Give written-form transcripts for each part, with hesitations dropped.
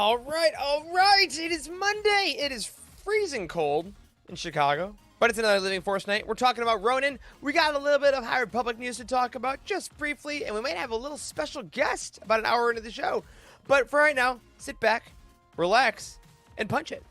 All right. It is Monday. It is freezing cold in Chicago, but it's another Living Force night. We're talking about Ronin. We got a little bit of High Republic news to talk about just briefly, and we might have a little special guest about an hour into the show. But for right now, sit back, relax, and punch it.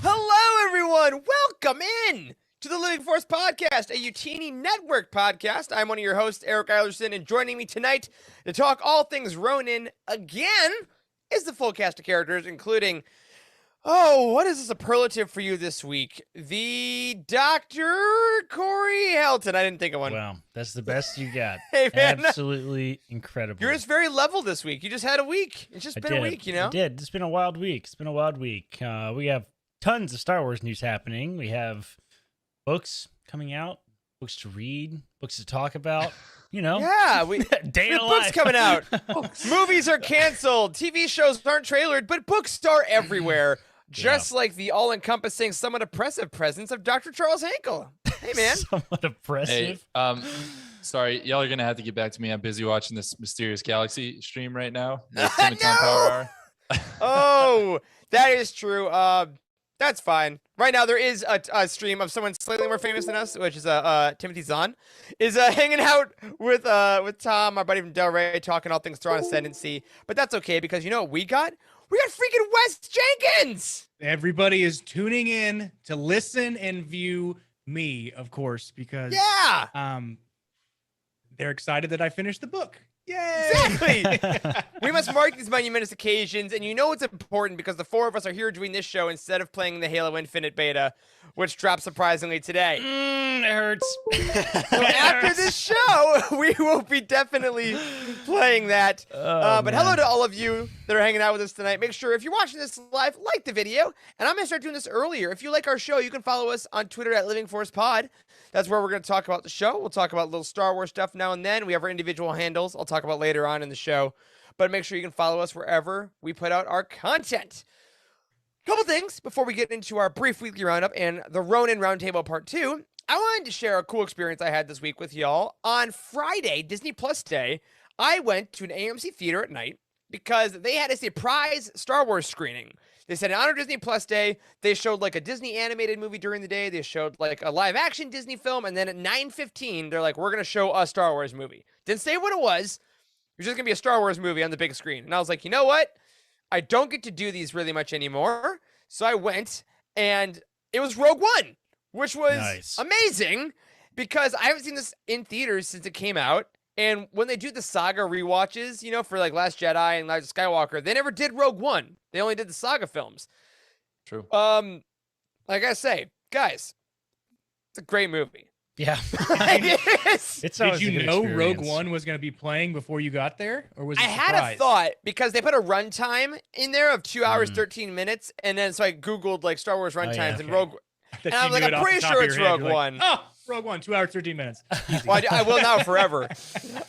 Hello, everyone. Welcome in to the Living Force Podcast, a Utini Network podcast. I'm one of your hosts, Eric Eilerson, and joining me tonight to talk all things Ronin again is the full cast of characters, including, what is a superlative for you this week? The Dr. Corey Helton. I didn't think of one. Wow, that's the best you got. Hey, man. Absolutely incredible. You're just very level this week. You just had a week. It's just been a week, you know? I did. It's been a wild week. We have tons of Star Wars news happening. We have books coming out, books to read, books to talk about. You know, yeah, day of books life coming out. Movies are canceled. TV shows aren't trailered, but books are everywhere. Just like the all-encompassing, somewhat oppressive presence of Dr. Charles Hankel. Hey, man. Somewhat oppressive. Hey, sorry, y'all are gonna have to get back to me. I'm busy watching this Mysterious Galaxy stream right now. No! Power Hour. Oh, that is true. That's fine. Right now, there is a stream of someone slightly more famous than us, which is Timothy Zahn, is hanging out with Tom, our buddy from Del Rey, talking all things Thrawn Ascendancy. But that's okay, because you know what we got? We got freaking Wes Jenkins! Everybody is tuning in to listen and view me, of course, because they're excited that I finished the book. Yay! Exactly! We must mark these monumentous occasions, and you know it's important because the four of us are here doing this show instead of playing the Halo Infinite beta, which dropped surprisingly today. It hurts. So after this show, we will be definitely playing that. But hello to all of you that are hanging out with us tonight. Make sure if you're watching this live, like the video. And I'm going to start doing this earlier. If you like our show, you can follow us on Twitter at Living Force Pod. That's where we're going to talk about the show. We'll talk about little Star Wars stuff now and then. We have our individual handles I'll talk about later on in the show. But make sure you can follow us wherever we put out our content. Couple things before we get into our brief weekly roundup and the Ronin Roundtable Part 2. I wanted to share a cool experience I had this week with y'all. On Friday, Disney Plus Day, I went to an AMC theater at night because they had a surprise Star Wars screening. They said in honor of Disney Plus Day, they showed like a Disney animated movie during the day. They showed like a live action Disney film. And then at 9:15, they're like, we're going to show a Star Wars movie. Didn't say what it was. It was just going to be a Star Wars movie on the big screen. And I was like, you know what? I don't get to do these really much anymore. So I went, and it was Rogue One, which was amazing because I haven't seen this in theaters since it came out. And when they do the saga rewatches, you know, for like Last Jedi and Rise of Skywalker, they never did Rogue One. They only did the saga films. True. Like I say, guys, it's a great movie. Yeah. Did you know Rogue One was going to be playing before you got there? Or was it I had a thought because they put a runtime in there of 2 hours, 13 minutes. And then so I Googled like Star Wars runtimes and Rogue and I'm like, I'm pretty sure it's Rogue One. Oh, Rogue One, 2 hours, 13 minutes. Well, I will now forever.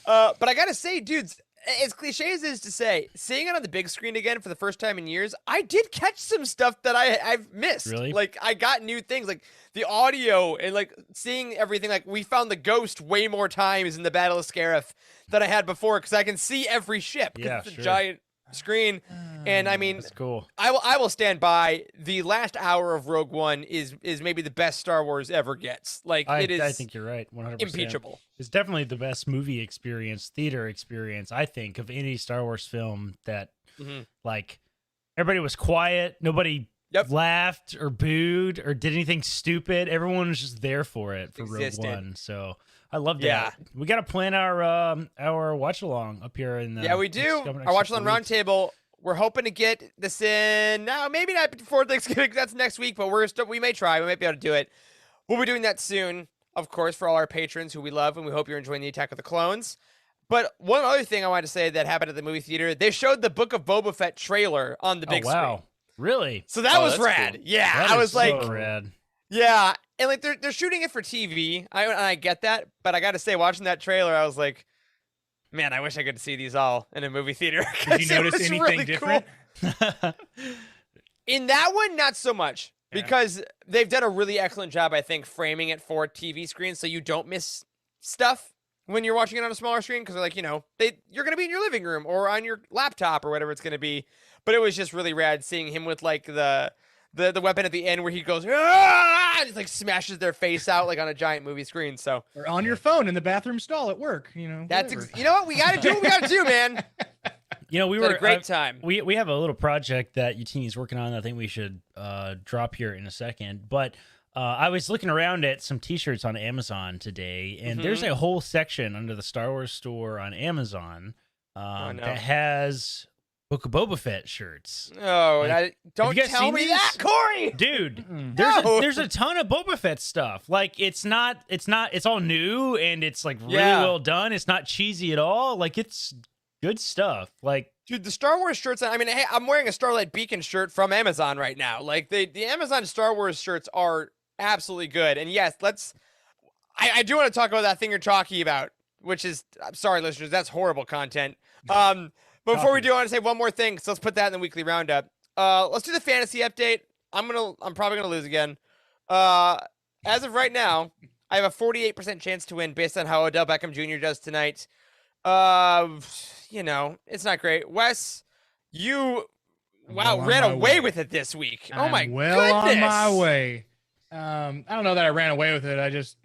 But I got to say, dudes, as cliche as it is to say, seeing it on the big screen again for the first time in years, I did catch some stuff that I've missed. Really? Like, I got new things, like the audio and, like, seeing everything. Like, we found the Ghost way more times in the Battle of Scarif than I had before because I can see every ship. Yeah, it's a giant screen. And, I mean, that's cool. I will stand by the last hour of Rogue One is maybe the best Star Wars ever gets. Like, it is I think you're right, 100%. impeachable. It's definitely the best movie experience, theater experience, I think, of any Star Wars film that, like, everybody was quiet. Nobody laughed or booed or did anything stupid. Everyone was just there for it, for Rogue One. So I love that. Yeah. We got to plan our watch along up here in the Yeah, we do. Our watch along roundtable. We're hoping to get this in now, maybe not before Thanksgiving. That's next week, but we may try. We might be able to do it. We'll be doing that soon, of course, for all our patrons who we love, and we hope you're enjoying the Attack of the Clones. But one other thing I wanted to say that happened at the movie theater, they showed the Book of Boba Fett trailer on the big screen. Really? So that was that's rad. cool. Yeah, That I is was like, so rad. yeah, and like they're shooting it for TV. I get that, but I got to say, watching that trailer, I was like, man, I wish I could see these all in a movie theater. Did you 'cause it notice was anything really different? cool. In that one, not so much, Yeah. because they've done a really excellent job, I think, framing it for TV screens so you don't miss stuff when you're watching it on a smaller screen. Because they're like, you're gonna be in your living room or on your laptop or whatever it's gonna be. But it was just really rad seeing him with like the weapon at the end where he goes, "Ah!" and just like smashes their face out like on a giant movie screen. So Or on your phone in the bathroom stall at work, that's whatever. you know what we gotta do. What we gotta do, man. You know, we Had were a great time. We have a little project that Utini's working on. I think we should drop here in a second. But I was looking around at some T-shirts on Amazon today, and there's a whole section under the Star Wars store on Amazon no. that has Book of Boba Fett shirts. Oh, don't you guys tell seen me these? that, Corey. Dude, No. there's a ton of Boba Fett stuff. Like it's all new and it's like really Yeah. well done. It's not cheesy at all. Like it's good stuff. Like Dude, the Star Wars shirts, I mean, hey, I'm wearing a Starlight Beacon shirt from Amazon right now. Like, the Amazon Star Wars shirts are absolutely good. And yes, I do want to talk about that thing you're talking about, which is, I'm sorry, listeners, that's horrible content. But before we do, I want to say one more thing, so let's put that in the weekly roundup. Let's do the fantasy update. I'm probably gonna lose again. As of right now, I have a 48% chance to win based on how Odell Beckham Jr. does tonight. It's not great. Wes, you Well on ran my away way. with it this week. Oh I'm my well goodness. on my way. I don't know that I ran away with it. I just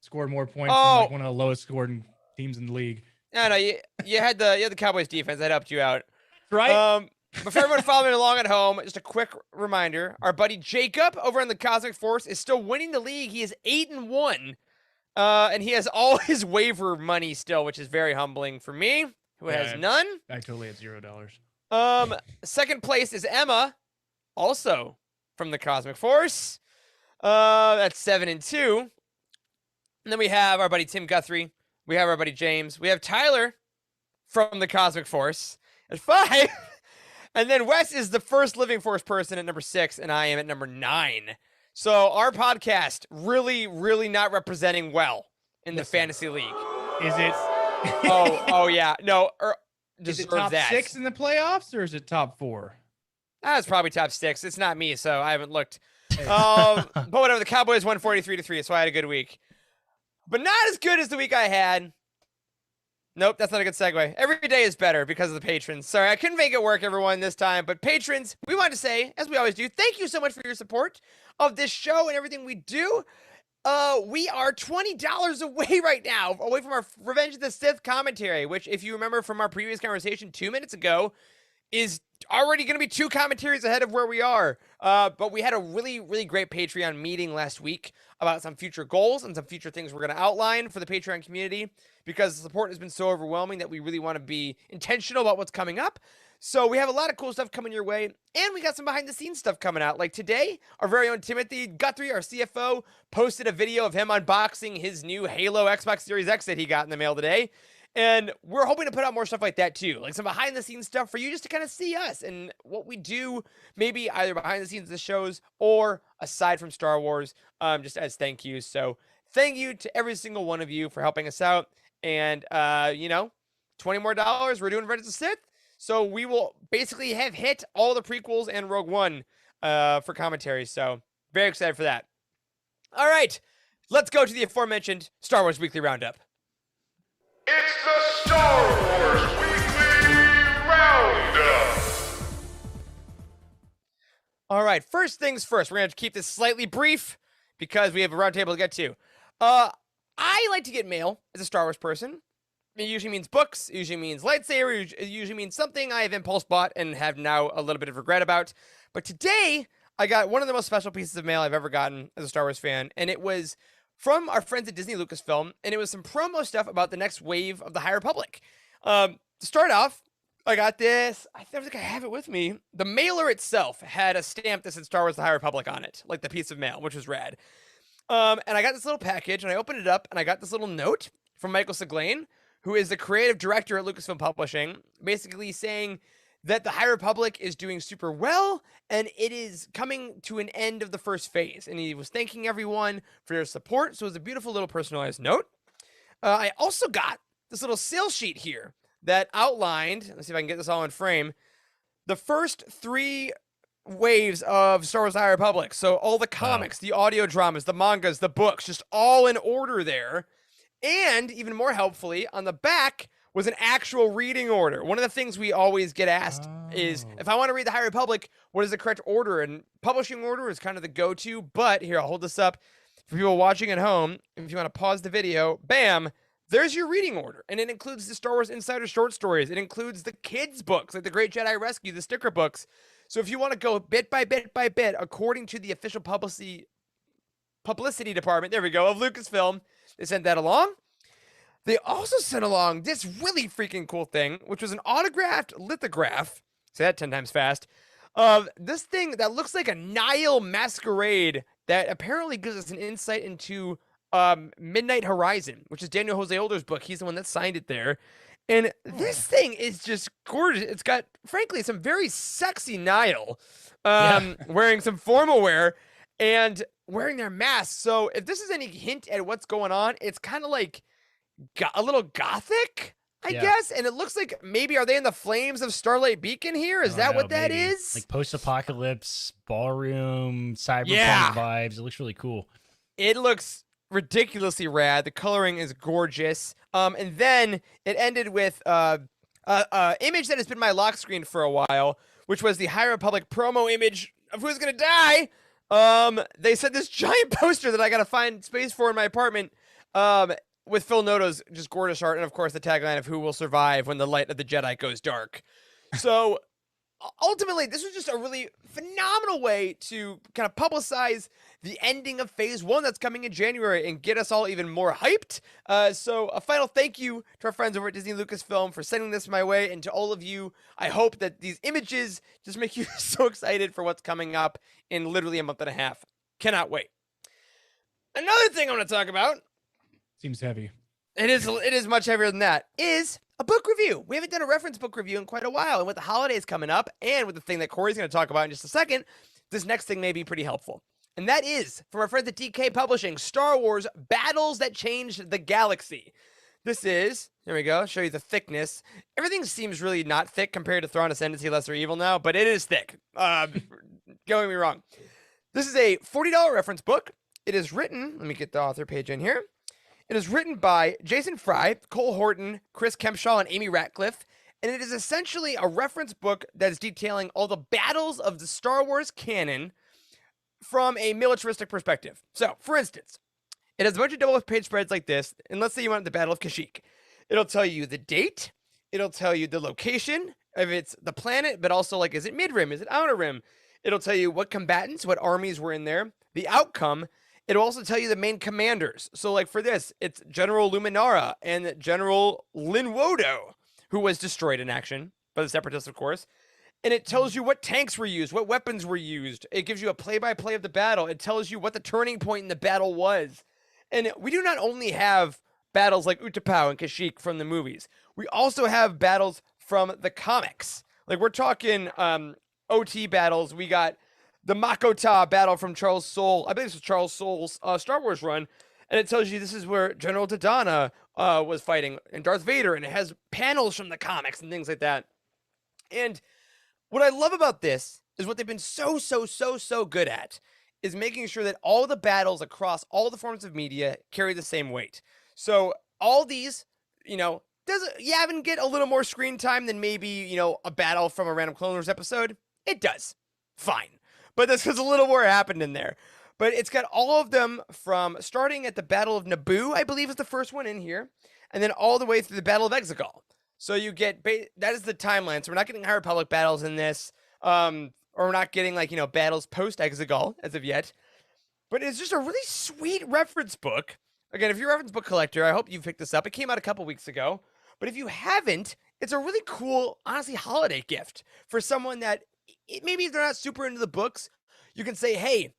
scored more points Oh. than like one of the lowest scoring teams in the league. No, you had the Cowboys defense that helped you out. Right? But for everyone following along at home, just a quick reminder: our buddy Jacob over in the Cosmic Force is still winning the league. He is 8-1, and he has all his waiver money still, which is very humbling for me, who has Yeah. none. I totally had $0. Second place is Emma, also from the Cosmic Force. That's 7-2. And then we have our buddy Tim Guthrie. We have our buddy James. We have Tyler from the Cosmic Force at 5. And then Wes is the first Living Force person at number 6, and I am at number 9. So our podcast really, really not representing well in the fantasy league. Is it? Oh yeah. No, Is it deserve top that. 6 in the playoffs or is it top 4? It's probably top 6. It's not me, so I haven't looked. But whatever. The Cowboys won 43-3, so I had a good week. But not as good as the week I had. Nope, that's not a good segue. Every day is better because of the patrons. Sorry, I couldn't make it work, everyone, this time. But patrons, we want to say, as we always do, thank you so much for your support of this show and everything we do. We are $20 away right now, away from our Revenge of the Sith commentary, which, if you remember from our previous conversation 2 minutes ago, is already going to be 2 commentaries ahead of where we are. But we had a really, really great Patreon meeting last week about some future goals and some future things we're going to outline for the Patreon community, because the support has been so overwhelming that we really want to be intentional about what's coming up. So we have a lot of cool stuff coming your way, and we got some behind-the-scenes stuff coming out. Like today, our very own Timothy Guthrie, our CFO, posted a video of him unboxing his new Halo Xbox Series X that he got in the mail today. And we're hoping to put out more stuff like that too, like some behind-the-scenes stuff for you just to kind of see us and what we do, maybe either behind the scenes of the shows or aside from Star Wars, just as thank yous. So thank you to every single one of you for helping us out. And, $20 more, we're doing Revenge of the Sith. So we will basically have hit all the prequels and Rogue One for commentary. So very excited for that. All right, let's go to the aforementioned Star Wars Weekly Roundup. It's the Star Wars Weekly Roundup. All right, first things first. We're going to keep this slightly brief because we have a roundtable to get to. I like to get mail as a Star Wars person. It usually means books, it usually means lightsaber, it usually means something I have impulse bought and have now a little bit of regret about. But today, I got one of the most special pieces of mail I've ever gotten as a Star Wars fan, and it was from our friends at Disney Lucasfilm, and it was some promo stuff about the next wave of the High Republic. To start off, I got this. I think I have it with me. The mailer itself had a stamp that said Star Wars The High Republic on it, like the piece of mail, which was rad. And I got this little package, and I opened it up, and I got this little note from Michael Seglain, who is the creative director at Lucasfilm Publishing, basically saying that the High Republic is doing super well and it is coming to an end of the first phase. And he was thanking everyone for their support. So it was a beautiful little personalized note. I also got this little sales sheet here that outlined, let's see if I can get this all in frame, the first 3 waves of Star Wars: The High Republic. So all the comics, the audio dramas, the mangas, the books, just all in order there. And even more helpfully, on the back was an actual reading order. One of the things we always get asked is, if I want to read the High Republic, what is the correct order? And publishing order is kind of the go-to. But here, I'll hold this up for people watching at home. If you want to pause the video, bam, there's your reading order. And it includes the Star Wars Insider short stories. It includes the kids' books, like the Great Jedi Rescue, the sticker books. So if you want to go bit by bit by bit, according to the official publicity department, there we go, of Lucasfilm, they sent that along. They also sent along this really freaking cool thing, which was an autographed lithograph, say that 10 times fast, of this thing that looks like a Nile masquerade that apparently gives us an insight into Midnight Horizon, which is Daniel Jose Older's book. He's the one that signed it there. And this thing is just gorgeous. It's got, frankly, some very sexy Nile wearing some formal wear and wearing their masks. So if this is any hint at what's going on, it's kind of like a little gothic, I guess. And it looks like maybe, are they in the flames of Starlight Beacon here? Is that what that is? Like post-apocalypse, ballroom, cyberpunk vibes. It looks really cool. It looks ridiculously rad. The coloring is gorgeous. And then it ended with image that has been my lock screen for a while, which was the High Republic promo image of who's gonna die. They said this giant poster that I gotta find space for in my apartment, with Phil Noto's just gorgeous art, and of course the tagline of "Who will survive when the light of the Jedi goes dark." So ultimately, this was just a really phenomenal way to kind of publicize the ending of Phase 1 that's coming in January and get us all even more hyped. So a final thank you to our friends over at Disney Lucasfilm for sending this my way, and to all of you, I hope that these images just make you so excited for what's coming up in literally a month and a half. Cannot wait. Another thing I want to talk about, seems heavy. it is much heavier than that, is a book review. We haven't done a reference book review in quite a while, and with the holidays coming up, and with the thing that Corey's going to talk about in just a second, this next thing may be pretty helpful. And that is, from our friends at DK Publishing, Star Wars Battles That Changed the Galaxy. This is, there we go, show you the thickness. Everything seems really not thick compared to Thrawn Ascendancy Lesser Evil now, but it is thick. Don't get me wrong. This is a $40 reference book. It is written, let me get the author page in here. It is written by Jason Fry, Cole Horton, Chris Kempshaw, and Amy Ratcliffe, and it is essentially a reference book that is detailing all the battles of the Star Wars canon from a militaristic perspective. So, for instance, it has a bunch of double-page spreads like this, and let's say you want the Battle of Kashyyyk. It'll tell you the date, it'll tell you the location, if it's the planet, but also, like, is it mid-rim, is it outer rim? It'll tell you what combatants, what armies were in there, the outcome. It'll also tell you the main commanders. So, like, for this, it's General Luminara and General Linwodo, who was destroyed in action by the Separatists, of course. And it tells you what tanks were used, what weapons were used. It gives you a play-by-play of the battle. It tells you what the turning point in the battle was. And we do not only have battles like Utapau and Kashyyyk from the movies. We also have battles from the comics. Like, we're talking OT battles. We got the Makota battle from Charles Soule. I believe this was Charles Soule's Star Wars run. And it tells you this is where General Dodonna was fighting, and Darth Vader. And it has panels from the comics and things like that. And what I love about this is what they've been so good at is making sure that all the battles across all the forms of media carry the same weight. So all these, does Yavin get a little more screen time than maybe, a battle from a Random Clone Wars episode? It does. Fine. But this because a little more happened in there. But it's got all of them from starting at the Battle of Naboo, I believe is the first one in here, and then all the way through the Battle of Exegol. So you get, that is the timeline. So we're not getting High Republic battles in this, or we're not getting battles post-Exegol as of yet. But it's just a really sweet reference book. Again, if you're a reference book collector, I hope you picked this up. It came out a couple weeks ago. But if you haven't, it's a really cool, honestly, holiday gift for someone that maybe if they're not super into the books, you can say, hey,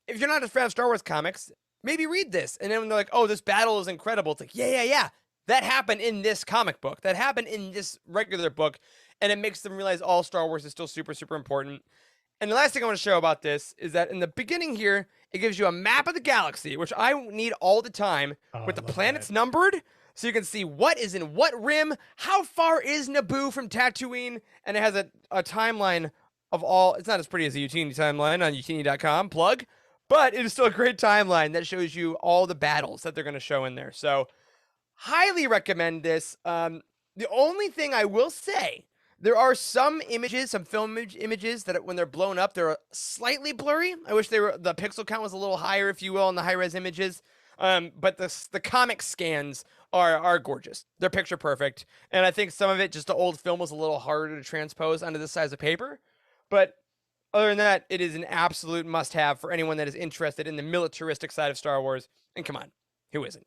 if you're not a fan of Star Wars comics, maybe read this. And then when they're like, oh, this battle is incredible, it's like, yeah. that happened in this comic book, that happened in this regular book, and it makes them realize all Star Wars is still super, super important. And the last thing I want to show about this is that in the beginning here, it gives you a map of the galaxy, which I need all the time, with the planets numbered, so you can see what is in what rim, how far is Naboo from Tatooine, and it has a timeline of all. It's not as pretty as the Utini timeline on utini.com, plug, but it is still a great timeline that shows you all the battles that they're going to show in there. So highly recommend this. The only thing I will say, there are some images, some film images that when they're blown up, they're slightly blurry. I wish the pixel count was a little higher, if you will, on the high-res images. But the comic scans are gorgeous. They're picture perfect. And I think some of it, just the old film was a little harder to transpose onto this size of paper. But other than that, it is an absolute must-have for anyone that is interested in the militaristic side of Star Wars. And come on, who isn't?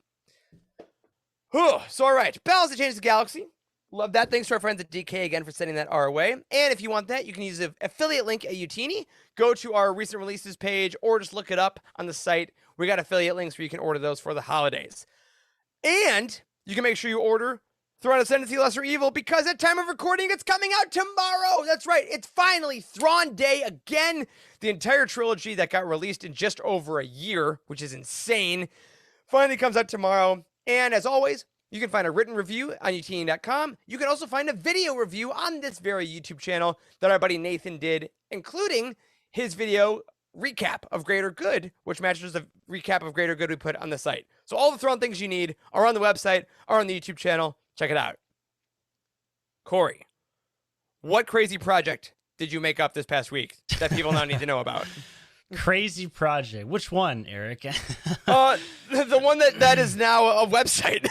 So, all right, Battles That Changed the Galaxy. Love that. Thanks to our friends at DK again for sending that our way. And if you want that, you can use the affiliate link at Utini. Go to our recent releases page or just look it up on the site. We got affiliate links where you can order those for the holidays. And you can make sure you order Thrawn Ascendancy Lesser Evil, because at time of recording, it's coming out tomorrow. That's right. It's finally Thrawn Day again. The entire trilogy that got released in just over a year, which is insane, finally comes out tomorrow. And as always, you can find a written review on utini.com. You can also find a video review on this very YouTube channel that our buddy Nathan did, including his video recap of Greater Good, which matches the recap of Greater Good we put on the site. So all the Thrawn things you need are on the website, are on the YouTube channel. Check it out. Corey, what crazy project did you make up this past week that people now need to know about? Crazy project. Which one, Eric? The one that is now a website.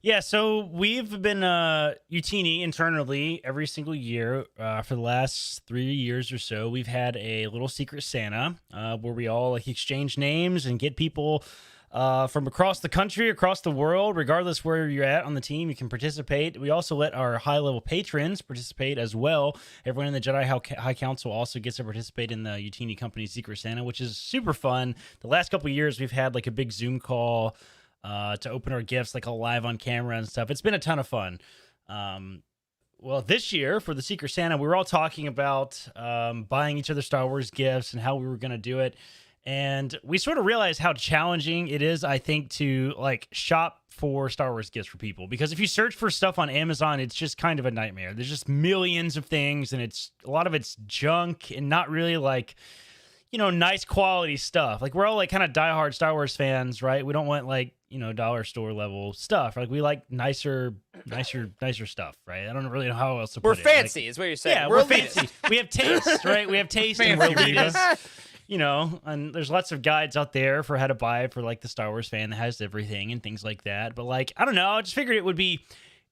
Yeah, so we've been Utini internally every single year for the last 3 years or so. We've had a little secret Santa where we all like exchange names and get people from across the country, across the world, regardless where you're at on the team, you can participate. We also let our high-level patrons participate as well. Everyone in the Jedi High Council also gets to participate in the Utini Company's Secret Santa, which is super fun. The last couple of years, we've had like a big Zoom call to open our gifts, like all live on camera and stuff. It's been a ton of fun. Well, this year for the Secret Santa, we were all talking about buying each other Star Wars gifts and how we were going to do it. And we sort of realized how challenging it is, I think, to like shop for Star Wars gifts for people. Because if you search for stuff on Amazon, it's just kind of a nightmare. There's just millions of things, and a lot of it's junk and not really like, you know, nice quality stuff. Like we're all like kind of diehard Star Wars fans, right? We don't want like, you know, dollar store level stuff. Like we like nicer stuff, right? I don't really know how else to put it. We're fancy, is what you're saying. Yeah, we're fancy. We have taste, right? We have taste and we're elitist. You know, and there's lots of guides out there for how to buy it for like the Star Wars fan that has everything and things like that. But like, I don't know, I just figured it would be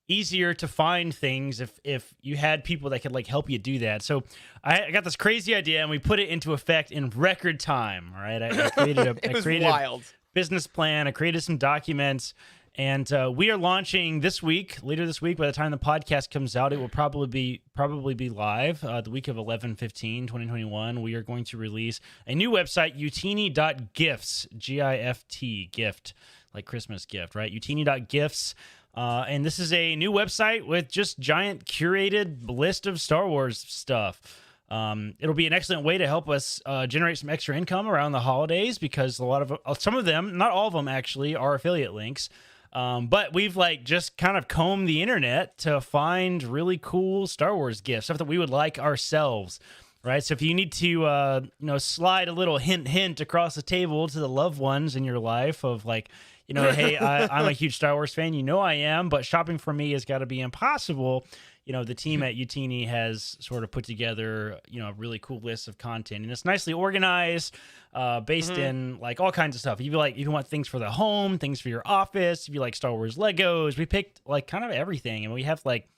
easier to find things if you had people that could like help you do that. So I got this crazy idea and we put it into effect in record time. All right, I created wild. A business plan. I created some documents. And we are launching later this week. By the time the podcast comes out, it will probably be live the week of 11/15/2021. We are going to release a new website, utini.gifts, G-I-F-T, gift, like Christmas gift, right? Utini.gifts. And this is a new website with just giant curated list of Star Wars stuff. It'll be an excellent way to help us generate some extra income around the holidays because some of them, not all of them actually, are affiliate links. But we've like just kind of combed the internet to find really cool Star Wars gifts, stuff that we would like ourselves, right? So if you need to, slide a little hint across the table to the loved ones in your life of like, hey, I'm a huge Star Wars fan, I am, but shopping for me has got to be impossible. The team at Utini has sort of put together, a really cool list of content, and it's nicely organized, based in like all kinds of stuff. If you want things for the home, things for your office, if you like Star Wars Legos, we picked like kind of everything, and we have like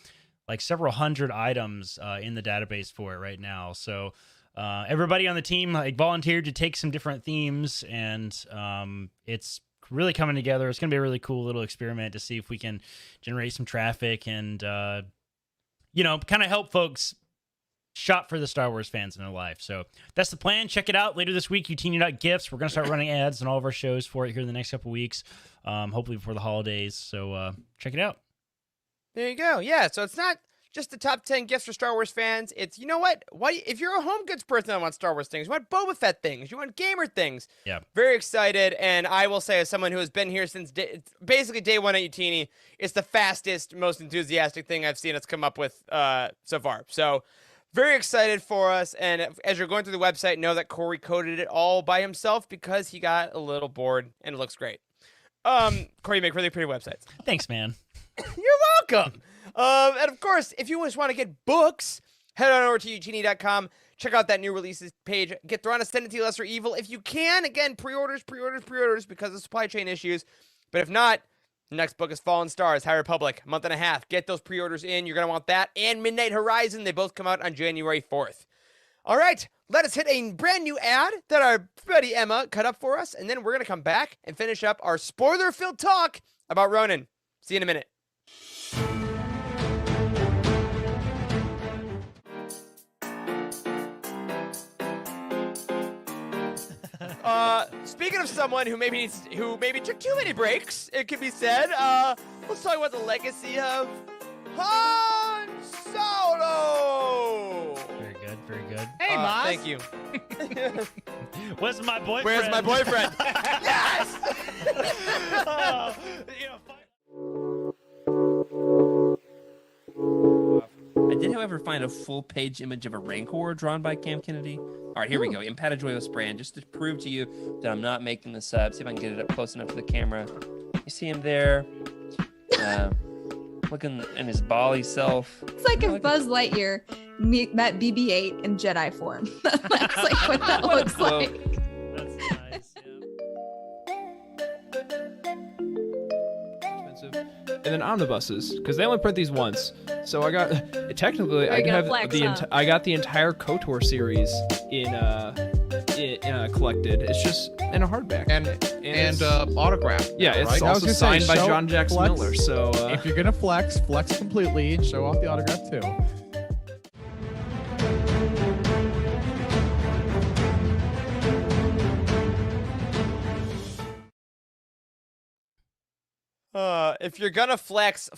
several hundred items in the database for it right now. So everybody on the team like volunteered to take some different themes, and it's really coming together. It's going to be a really cool little experiment to see if we can generate some traffic and kind of help folks shot for the Star Wars fans in their life. So that's the plan. Check it out later this week. Utini.gifts. We're going to start running ads on all of our shows for it here in the next couple weeks, hopefully before the holidays. So check it out. There you go. Yeah, so it's not just the top 10 gifts for Star Wars fans. It's, you know what? If you're a home goods person that wants Star Wars things, you want Boba Fett things, you want gamer things. Yeah. Very excited. And I will say, as someone who has been here since basically day one at Utini, it's the fastest, most enthusiastic thing I've seen us come up with so far. So very excited for us. And as you're going through the website, know that Corey coded it all by himself because he got a little bored, and it looks great. Corey, you make really pretty websites. Thanks, man. You're welcome. And of course, if you just want to get books, head on over to Utini.com. Check out that new releases page. Get Thrawn Ascendancy Lesser Evil if you can. Again, pre-orders because of supply chain issues. But if not, the next book is Fallen Stars, High Republic, month and a half. Get those pre-orders in. You're going to want that. And Midnight Horizon. They both come out on January 4th. All right, let us hit a brand new ad that our buddy Emma cut up for us. And then we're going to come back and finish up our spoiler-filled talk about Ronin. See you in a minute. Speaking of someone who maybe took too many breaks, it could be said, let's talk about the legacy of Han Solo. Very good. Very good. Hey, Maz. Thank you. Where's my boyfriend? Where's my boyfriend? Yes. I did, however, find a full-page image of a Rancor drawn by Cam Kennedy. All right, here we go. Impadajoyos brand, just to prove to you that I'm not making this up. See if I can get it up close enough to the camera. You see him there, looking in his Bali self. It's like if Buzz Lightyear met BB-8 in Jedi form. That's like what that looks like. That's nice. Yeah. Expensive. And then omnibuses, because they only print these once. So I got technically I You're can gonna have flex, huh? I got the entire KOTOR series in collected. It's just in a hardback and autograph. yeah, it's right? also signed by John Jackson flex. Miller. So If you're gonna flex completely and show off the autograph too. If you're gonna flex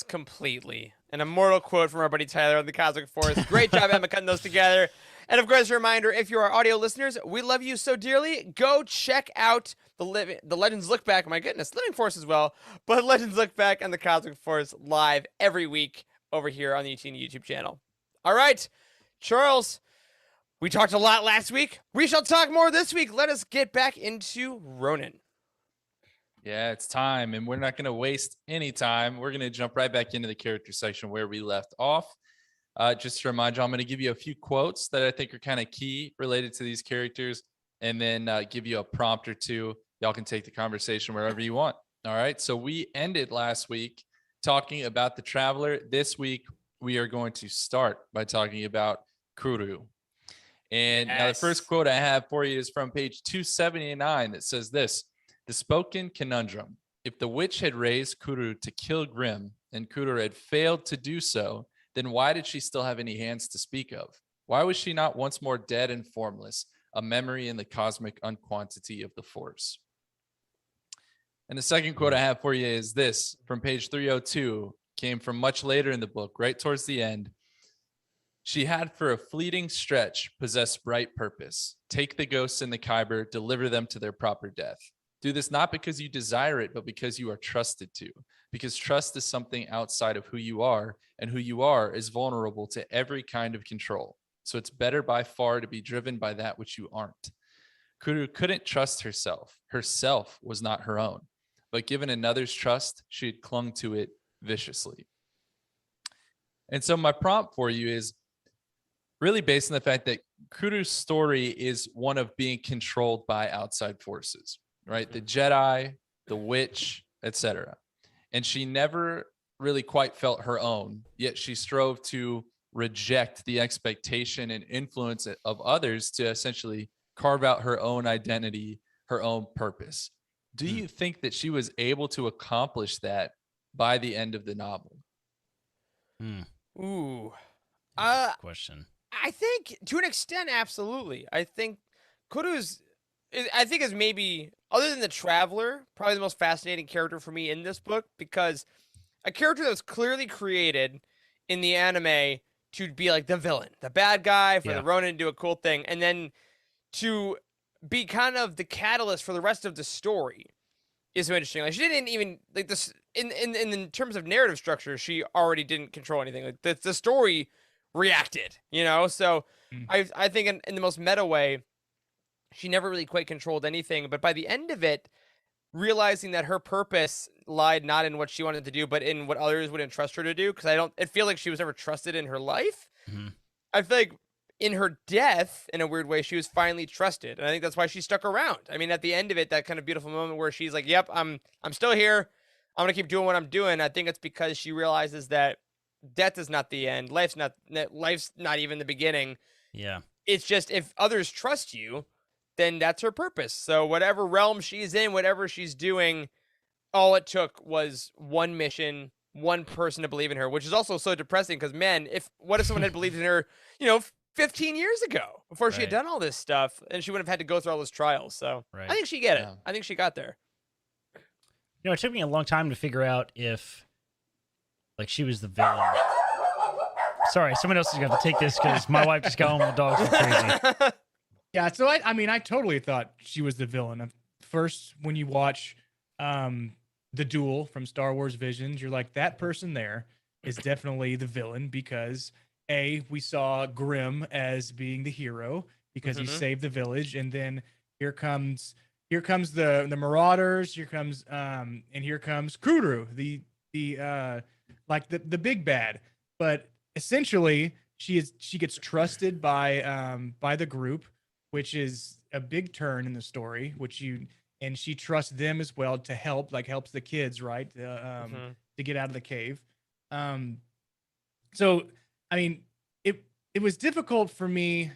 completely. An immortal quote from our buddy Tyler on the Cosmic Force. Great job, Emma, cutting those together. And of course, a reminder, if you are audio listeners, we love you so dearly. Go check out the Legends Look Back. My goodness, Living Force as well. But Legends Look Back and the Cosmic Force live every week over here on the YouTube channel. All right, Charles, we talked a lot last week. We shall talk more this week. Let us get back into Ronin. Yeah, it's time, and we're not going to waste any time. We're going to jump right back into the character section where we left off. Just to remind you, I'm going to give you a few quotes that I think are kind of key related to these characters, and then give you a prompt or two. Y'all can take the conversation wherever you want. All right, so we ended last week talking about the Traveler. This week, we are going to start by talking about Kuru. And now the first quote I have for you is from page 279 that says this: "The spoken conundrum. If the witch had raised Kuru to kill Grimm and Kuru had failed to do so, then why did she still have any hands to speak of? Why was she not once more dead and formless, a memory in the cosmic unquantity of the Force?" And the second quote I have for you is this from page 302, came from much later in the book, right towards the end. "She had for a fleeting stretch possessed bright purpose. Take the ghosts in the Kyber, deliver them to their proper death. Do this not because you desire it, but because you are trusted to. Because trust is something outside of who you are, and who you are is vulnerable to every kind of control. So it's better by far to be driven by that which you aren't. Kuru couldn't trust herself. Herself was not her own. But given another's trust, she had clung to it viciously." And so my prompt for you is really based on the fact that Kuru's story is one of being controlled by outside forces, right? The Jedi, the witch, etc. And she never really quite felt her own, yet she strove to reject the expectation and influence of others to essentially carve out her own identity, her own purpose. Do you think that she was able to accomplish that by the end of the novel? Ooh. Question. I think to an extent, absolutely. I think Kuru's, I think is maybe, other than the Traveler, probably the most fascinating character for me in this book, because a character that was clearly created in the anime to be like the villain, the bad guy, for the Ronin to do a cool thing, and then to be kind of the catalyst for the rest of the story is so interesting. Like, she didn't even, like, this in terms of narrative structure, she already didn't control anything. Like, the story reacted, So I think in the most meta way, she never really quite controlled anything. But by the end of it, realizing that her purpose lied not in what she wanted to do, but in what others would entrust her to do. Because it feel like she was never trusted in her life. Mm-hmm. I feel like in her death, in a weird way, she was finally trusted, and I think that's why she stuck around. I mean, at the end of it, that kind of beautiful moment where she's like, "Yep, I'm still here. I'm gonna keep doing what I'm doing." I think it's because she realizes that death is not the end. Life's not even the beginning. Yeah. It's just, if others trust you, then that's her purpose. So whatever realm she's in, whatever she's doing, all it took was one mission, one person to believe in her, which is also so depressing because, man, what if someone had believed in her, 15 years ago before she had done all this stuff, and she wouldn't have had to go through all those trials. So I think she get it. I think she got there. It took me a long time to figure out if, like, she was the villain. Sorry, someone else is going to take this because my wife just got home and the dogs were crazy. Yeah, so I totally thought she was the villain. First, when you watch the duel from Star Wars Visions, you're like, that person there is definitely the villain because we saw Grimm as being the hero because he saved the village, and then here comes the Marauders, here comes Kuru, the big bad. But essentially she gets trusted by the group, which is a big turn in the story, and she trusts them as well to helps the kids, right? To get out of the cave. So I mean, it was difficult for me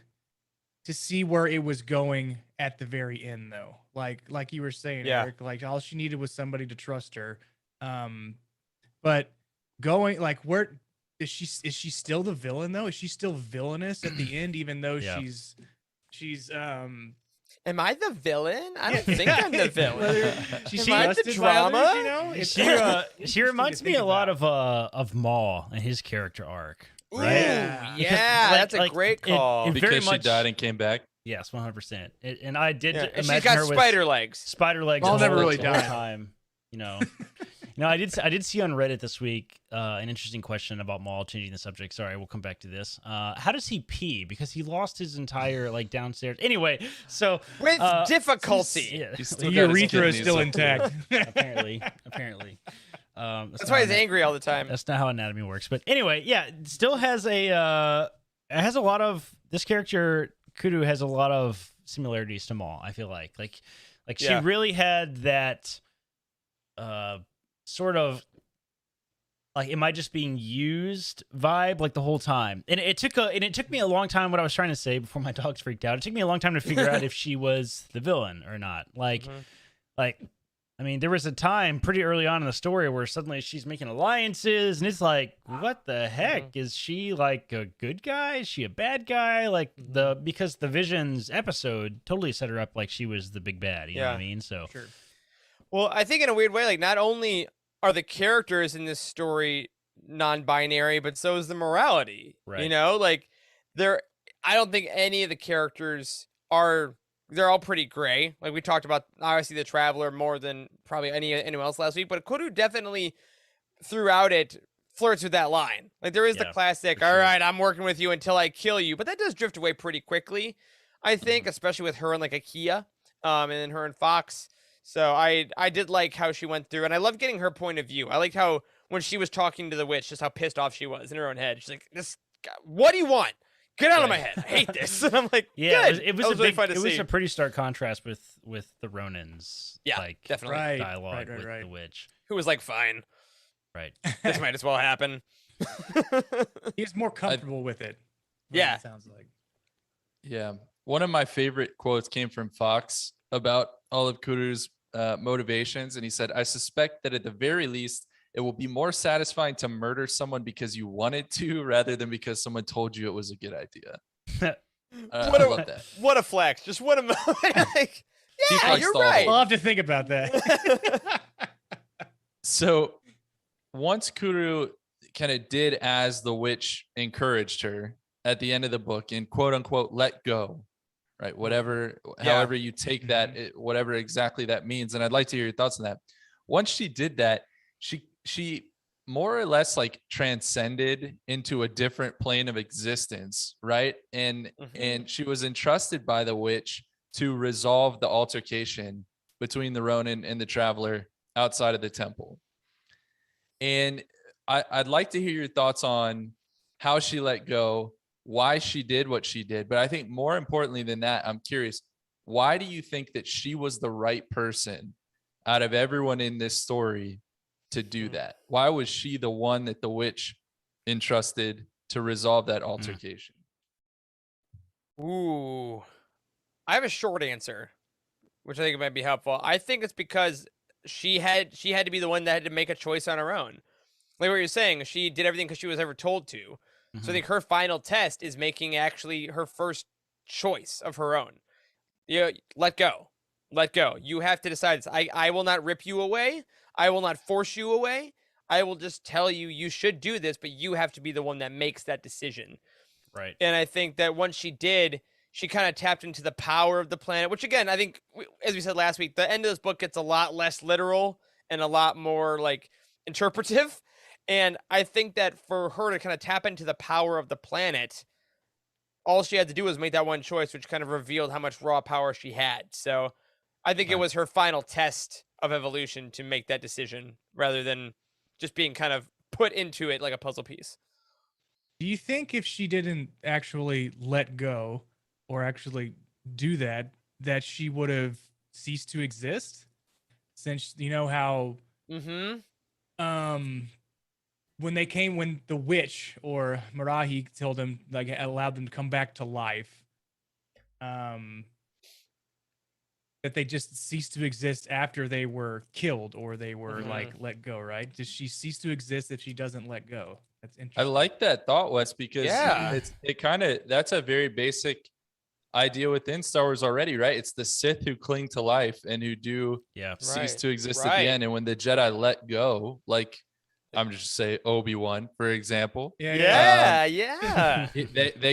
to see where it was going at the very end, though. Like you were saying, Eric, like all she needed was somebody to trust her. But going, like, where is she still the villain though? Is she still villainous at the end, even though she's Am I the villain? I don't think I'm the villain. She's Am I the drama? She reminds me a lot of Maul and his character arc. Right? Ooh, yeah, that's a great call. Because she died and came back. Yes, 100%. And I did imagine she's got her spider legs. Spider legs. Maul never really the whole died. Time, I did see on Reddit this week an interesting question about Maul, changing the subject. Sorry, we'll come back to this. How does he pee? Because he lost his entire downstairs. Anyway, so with difficulty. The urethra is still intact. Apparently. That's why he's angry all the time. That's not how anatomy works. But anyway, yeah, it still has it has a lot of, this character Kuru has a lot of similarities to Maul. I feel like she really had that sort of like, am I just being used vibe the whole time? And it took me a long time, what I was trying to say before my dogs freaked out. It took me a long time to figure out if she was the villain or not. I mean, there was a time pretty early on in the story where suddenly she's making alliances, and it's like, what the heck? Is she like a good guy? Is she a bad guy? Because the Visions episode totally set her up like she was the big bad. You know what I mean? So, sure. Well, I think in a weird way, not only are the characters in this story non-binary, but so is the morality. Right. I don't think any of the characters are. They're all pretty gray. Like we talked about, obviously the Traveler more than probably anyone else last week, but Kuru definitely throughout it flirts with that line. Like there is the classic, all right, I'm working with you until I kill you, but that does drift away pretty quickly, I think, especially with her and Akia, and then her and Fox. So I did like how she went through, and I loved getting her point of view. I liked how when she was talking to the witch, just how pissed off she was in her own head. She's like, "This guy, what do you want? Get out of my head! I hate this." And I'm like, yeah, good. it was really fun to see. It was a pretty stark contrast with the Ronins. Definitely dialogue with the witch, who was like, "Fine, right? This might as well happen." He's more comfortable with it. Yeah, it sounds like. Yeah, one of my favorite quotes came from Fox about all of Kuru's motivations, and he said, "I suspect that at the very least, it will be more satisfying to murder someone because you wanted to rather than because someone told you it was a good idea." I What a- love that. What a flex! Just what a moment. Like, He yeah, flexed you're all the right. I'll have to think about that. So once Kuru kind of did as the witch encouraged her at the end of the book and quote unquote let go, right? Whatever, however you take that, whatever exactly that means. And I'd like to hear your thoughts on that. Once she did that, she more or less like transcended into a different plane of existence, right? And she was entrusted by the witch to resolve the altercation between the Ronin and the Traveler outside of the temple. And I'd like to hear your thoughts on how she let go, why she did what she did. But I think more importantly than that, I'm curious, why do you think that she was the right person out of everyone in this story to do that? Why was she the one that the witch entrusted to resolve that altercation? Ooh, I have a short answer, which I think might be helpful. I think it's because she had to be the one that had to make a choice on her own. Like what you're saying, she did everything because she was ever told to. So I think her final test is making actually her first choice of her own. Let go. Let go. You have to decide this. I will not rip you away. I will not force you away. I will just tell you you should do this, but you have to be the one that makes that decision. Right. And I think that once she did, she kind of tapped into the power of the planet, which again, I think, as we said last week, the end of this book gets a lot less literal and a lot more like interpretive. And I think that for her to kind of tap into the power of the planet, all she had to do was make that one choice, which kind of revealed how much raw power she had. So I think it was her final test of evolution to make that decision rather than just being kind of put into it like a puzzle piece. Do you think if she didn't actually let go or actually do that, that she would have ceased to exist? Since you know how when the witch or Marahi told them, like, allowed them to come back to life, that they just ceased to exist after they were killed or they were like let go, right? Does she cease to exist if she doesn't let go? That's I interesting. like that thought, Wes, because Yeah. that's a very basic idea within Star Wars already, right? It's the Sith who cling to life and who do cease to exist at the end. And when the Jedi let go, like I'm just say Obi-Wan, for example. They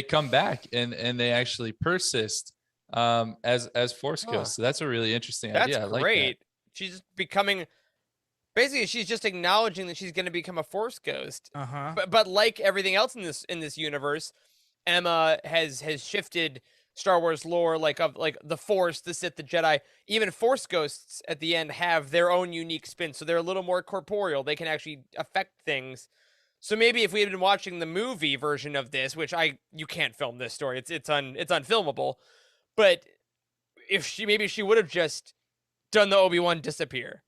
come back and they actually persist as Force ghosts. So that's a really interesting idea. I like great. that. She's becoming basically she's just acknowledging that she's going to become a Force ghost. But like everything else in this universe, Emma has shifted Star Wars lore like the Force, the Sith, the Jedi. Even Force ghosts at the end have their own unique spin, so they're a little more corporeal. They can actually affect things. So maybe if we had been watching the movie version of this, which you can't film this story, it's unfilmable. But if she would have just done the Obi-Wan disappear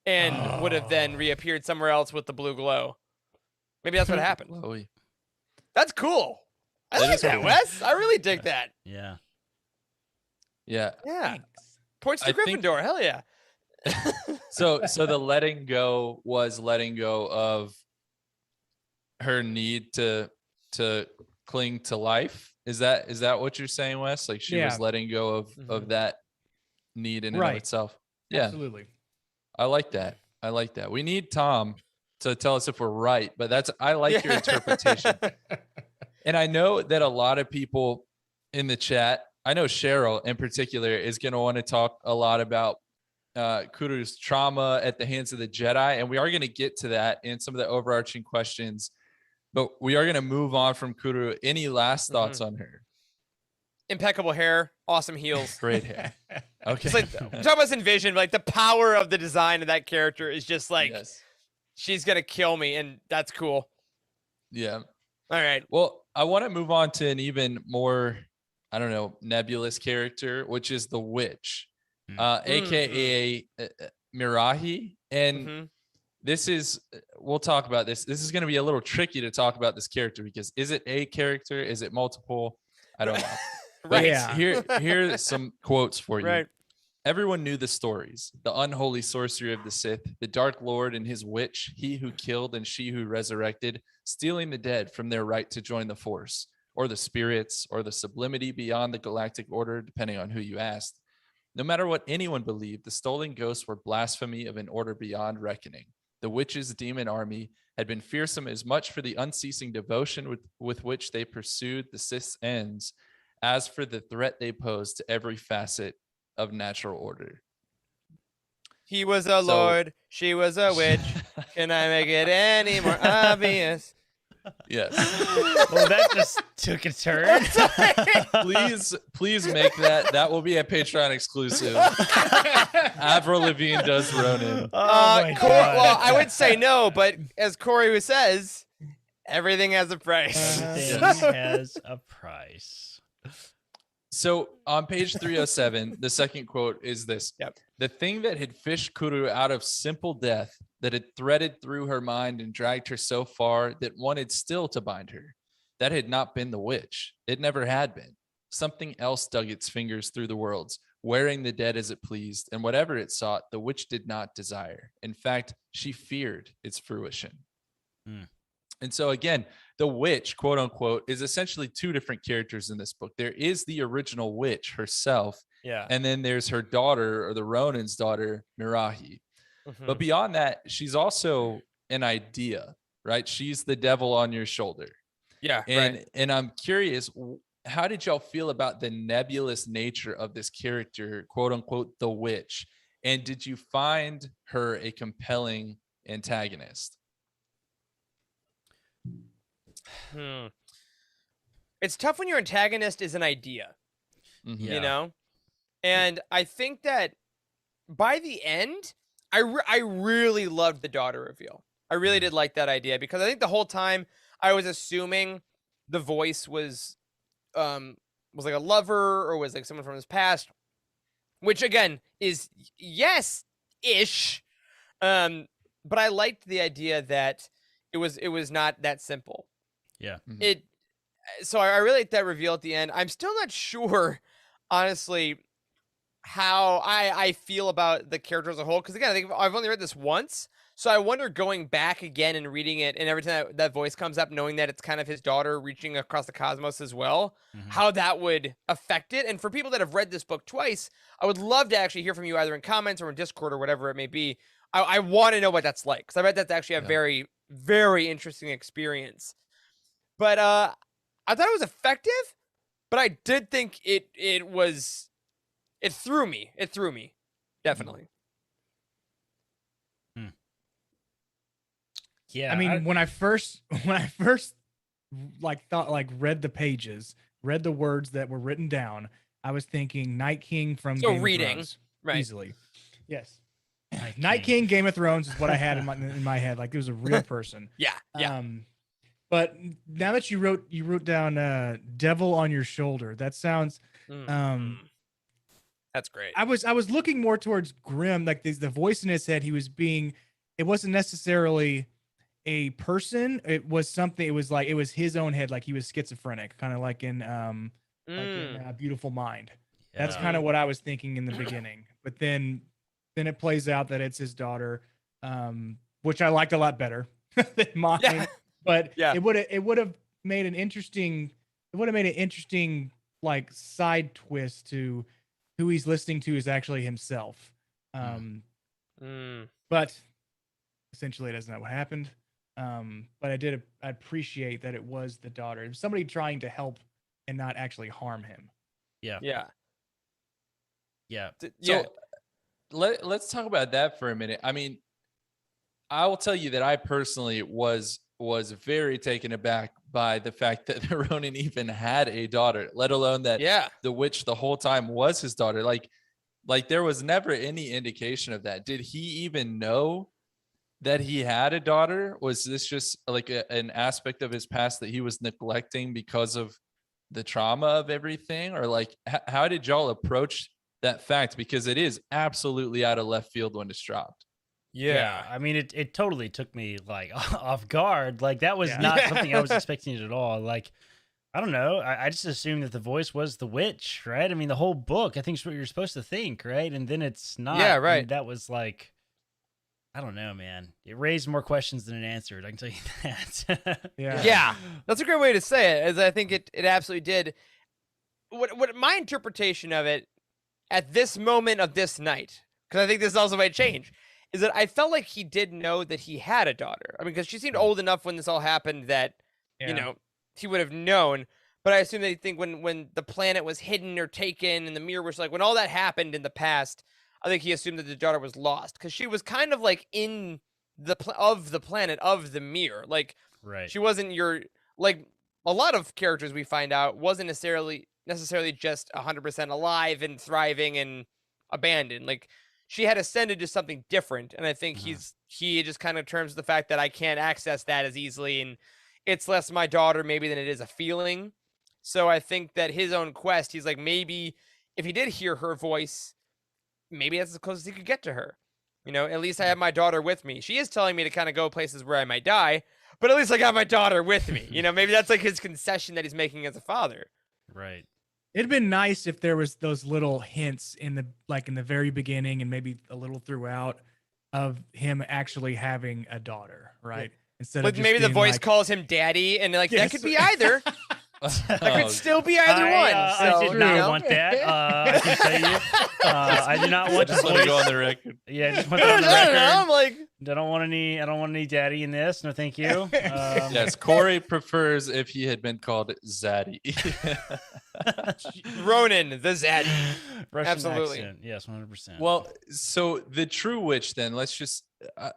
and would have then reappeared somewhere else with the blue glow. Maybe that's what happened. That's cool. I like that, Wes. I really dig that. Yeah. Yeah. Thanks. Points to Gryffindor. Hell yeah. So the letting go was letting go of her need to cling to life. Is that what you're saying, Wes? Like she was letting go of that need in and of itself. Yeah. Absolutely. I like that. We need Tom to tell us if we're right, but I like your interpretation. And I know that a lot of people in the chat, I know Cheryl in particular is going to want to talk a lot about Kuru's trauma at the hands of the Jedi. And we are going to get to that in some of the overarching questions, but we are going to move on from Kuru. Any last thoughts on her? Impeccable hair, awesome heels. Great hair. Okay. It's like, talk about Envision, like the power of the design of that character is just like, she's going to kill me. And that's cool. Yeah. All right. Well, I want to move on to an even more, I don't know, nebulous character, which is the witch, aka Mirahi. And this is, we'll talk about this. This is going to be a little tricky to talk about this character because is it a character? Is it multiple? I don't know. Here are some quotes for you. Right. Everyone knew the stories. The unholy sorcerer of the Sith, the Dark Lord and his witch, he who killed and she who resurrected, stealing the dead from their right to join the Force, or the spirits, or the sublimity beyond the galactic order, depending on who you asked. No matter what anyone believed, the stolen ghosts were blasphemy of an order beyond reckoning. The witches' demon army had been fearsome as much for the unceasing devotion with which they pursued the Sith's ends as for the threat they posed to every facet of natural order. He was a lord, she was a witch. Can I make it any more obvious? Yes. Well, that just took a turn. Please make that. That will be a Patreon exclusive. Avril Lavigne does Ronin. Oh well, I would say no, but as Corey says, everything has a price. Everything has a price. So on page 307, the second quote is this. Yep. The thing that had fished Kuru out of simple death, that had threaded through her mind and dragged her so far that wanted still to bind her, that had not been the witch. It never had been. Something else dug its fingers through the worlds, wearing the dead as it pleased, and whatever it sought, the witch did not desire. In fact, she feared its fruition. And so again, the witch, quote unquote, is essentially two different characters in this book. There is the original witch herself, and then there's her daughter, or the Ronin's daughter, Mirahi. But beyond that, she's also an idea, right? She's the devil on your shoulder. Yeah. And I'm curious, how did y'all feel about the nebulous nature of this character, quote unquote, the witch? And did you find her a compelling antagonist? It's tough when your antagonist is an idea, you know? And I think that by the end, I really loved the daughter reveal. I really did like that idea, because I think the whole time I was assuming the voice was like a lover, or was like someone from his past, which again is yes-ish. But I liked the idea that it was not that simple. Yeah. So I really like that reveal at the end. I'm still not sure, honestly, how I feel about the character as a whole. Because again, I think I've only read this once. So I wonder, going back again and reading it, and every time that voice comes up, knowing that it's kind of his daughter reaching across the cosmos as well, how that would affect it. And for people that have read this book twice, I would love to actually hear from you, either in comments or in Discord or whatever it may be. I want to know what that's like, because I bet that's actually a very, very interesting experience. But I thought it was effective, but I did think it threw me. It threw me, definitely. Yeah. I mean, when I first read the pages, read the words that were written down, I was thinking Night King from Game of Thrones, easily. Yes. Night King, Game of Thrones is what I had in my head. Like, it was a real person. Yeah. But now that you wrote down Devil on Your Shoulder, that sounds that's great. I was looking more towards Grimm, like the voice in his head. It wasn't necessarily a person. It was something. It was his own head, like he was schizophrenic, kind of like in Beautiful Mind. Yeah. That's kind of what I was thinking in the beginning. But then it plays out that it's his daughter, which I liked a lot better than mine. Yeah. But it would have made an interesting like side twist to who he's listening to is actually himself. But essentially that's not what happened. But I appreciate that it was the daughter. It was somebody trying to help and not actually harm him. Yeah. So let's talk about that for a minute. I mean, I will tell you that I personally was very taken aback by the fact that the Ronin even had a daughter, let alone that the witch the whole time was his daughter. Like there was never any indication of that. Did he even know that he had a daughter? Was this just like an aspect of his past that he was neglecting because of the trauma of everything? Or like, how did y'all approach that fact? Because it is absolutely out of left field when it's dropped. Yeah. I mean, it totally took me like off guard. Like, that was not something I was expecting at all. Like, I don't know. I just assumed that the voice was the witch, right? I mean, the whole book, I think, is what you're supposed to think, right? And then it's not. Yeah, right. And that was like, I don't know, man. It raised more questions than it answered. I can tell you that. Yeah, that's a great way to say it. As I think it absolutely did. What my interpretation of it at this moment of this night, because I think this also might change, is that I felt like he did know that he had a daughter. I mean, because she seemed old enough when this all happened that you know he would have known. But I assume they think when the planet was hidden or taken and the mirror was like when all that happened in the past, I think he assumed that the daughter was lost because she was kind of like in the planet of the mirror. Like she wasn't like a lot of characters we find out wasn't necessarily just 100% alive and thriving and abandoned. Like she had ascended to something different, and I think he just kind of terms the fact that I can't access that as easily, and it's less my daughter maybe than it is a feeling. So I think that his own quest, he's like, maybe if he did hear her voice, maybe that's as close as he could get to her. You know, at least I have my daughter with me. She is telling me to kind of go places where I might die, but at least I got my daughter with me. You know, maybe that's like his concession that he's making as a father. Right. It'd been nice if there was those little hints in the very beginning and maybe a little throughout of him actually having a daughter, right? Instead of just maybe the being voice like, calls him daddy, and like that could be either. That could still be either one. I did not want that. I can tell you, I do not want just want to go on the record. Yeah, just want that on the record. I'm like, I don't want any daddy in this. No, thank you. Yes, Corey prefers if he had been called Zaddy. Ronin, the Zaddy. Russian Absolutely. accent. Yes, 100%. Well, so the true witch, then let's just.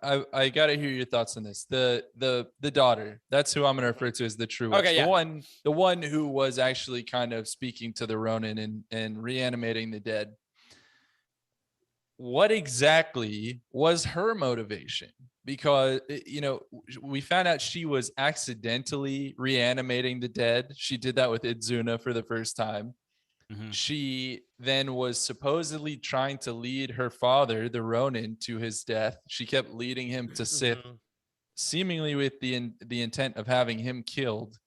I gotta hear your thoughts on this. The daughter. That's who I'm gonna refer to as the true witch. Okay, yeah. The one who was actually kind of speaking to the Ronin and reanimating the dead. What exactly was her motivation? Because we found out she was accidentally reanimating the dead. She did that with Idzuna for the first time. She then was supposedly trying to lead her father, the Ronin, to his death. She kept leading him to Sith, seemingly with the intent of having him killed.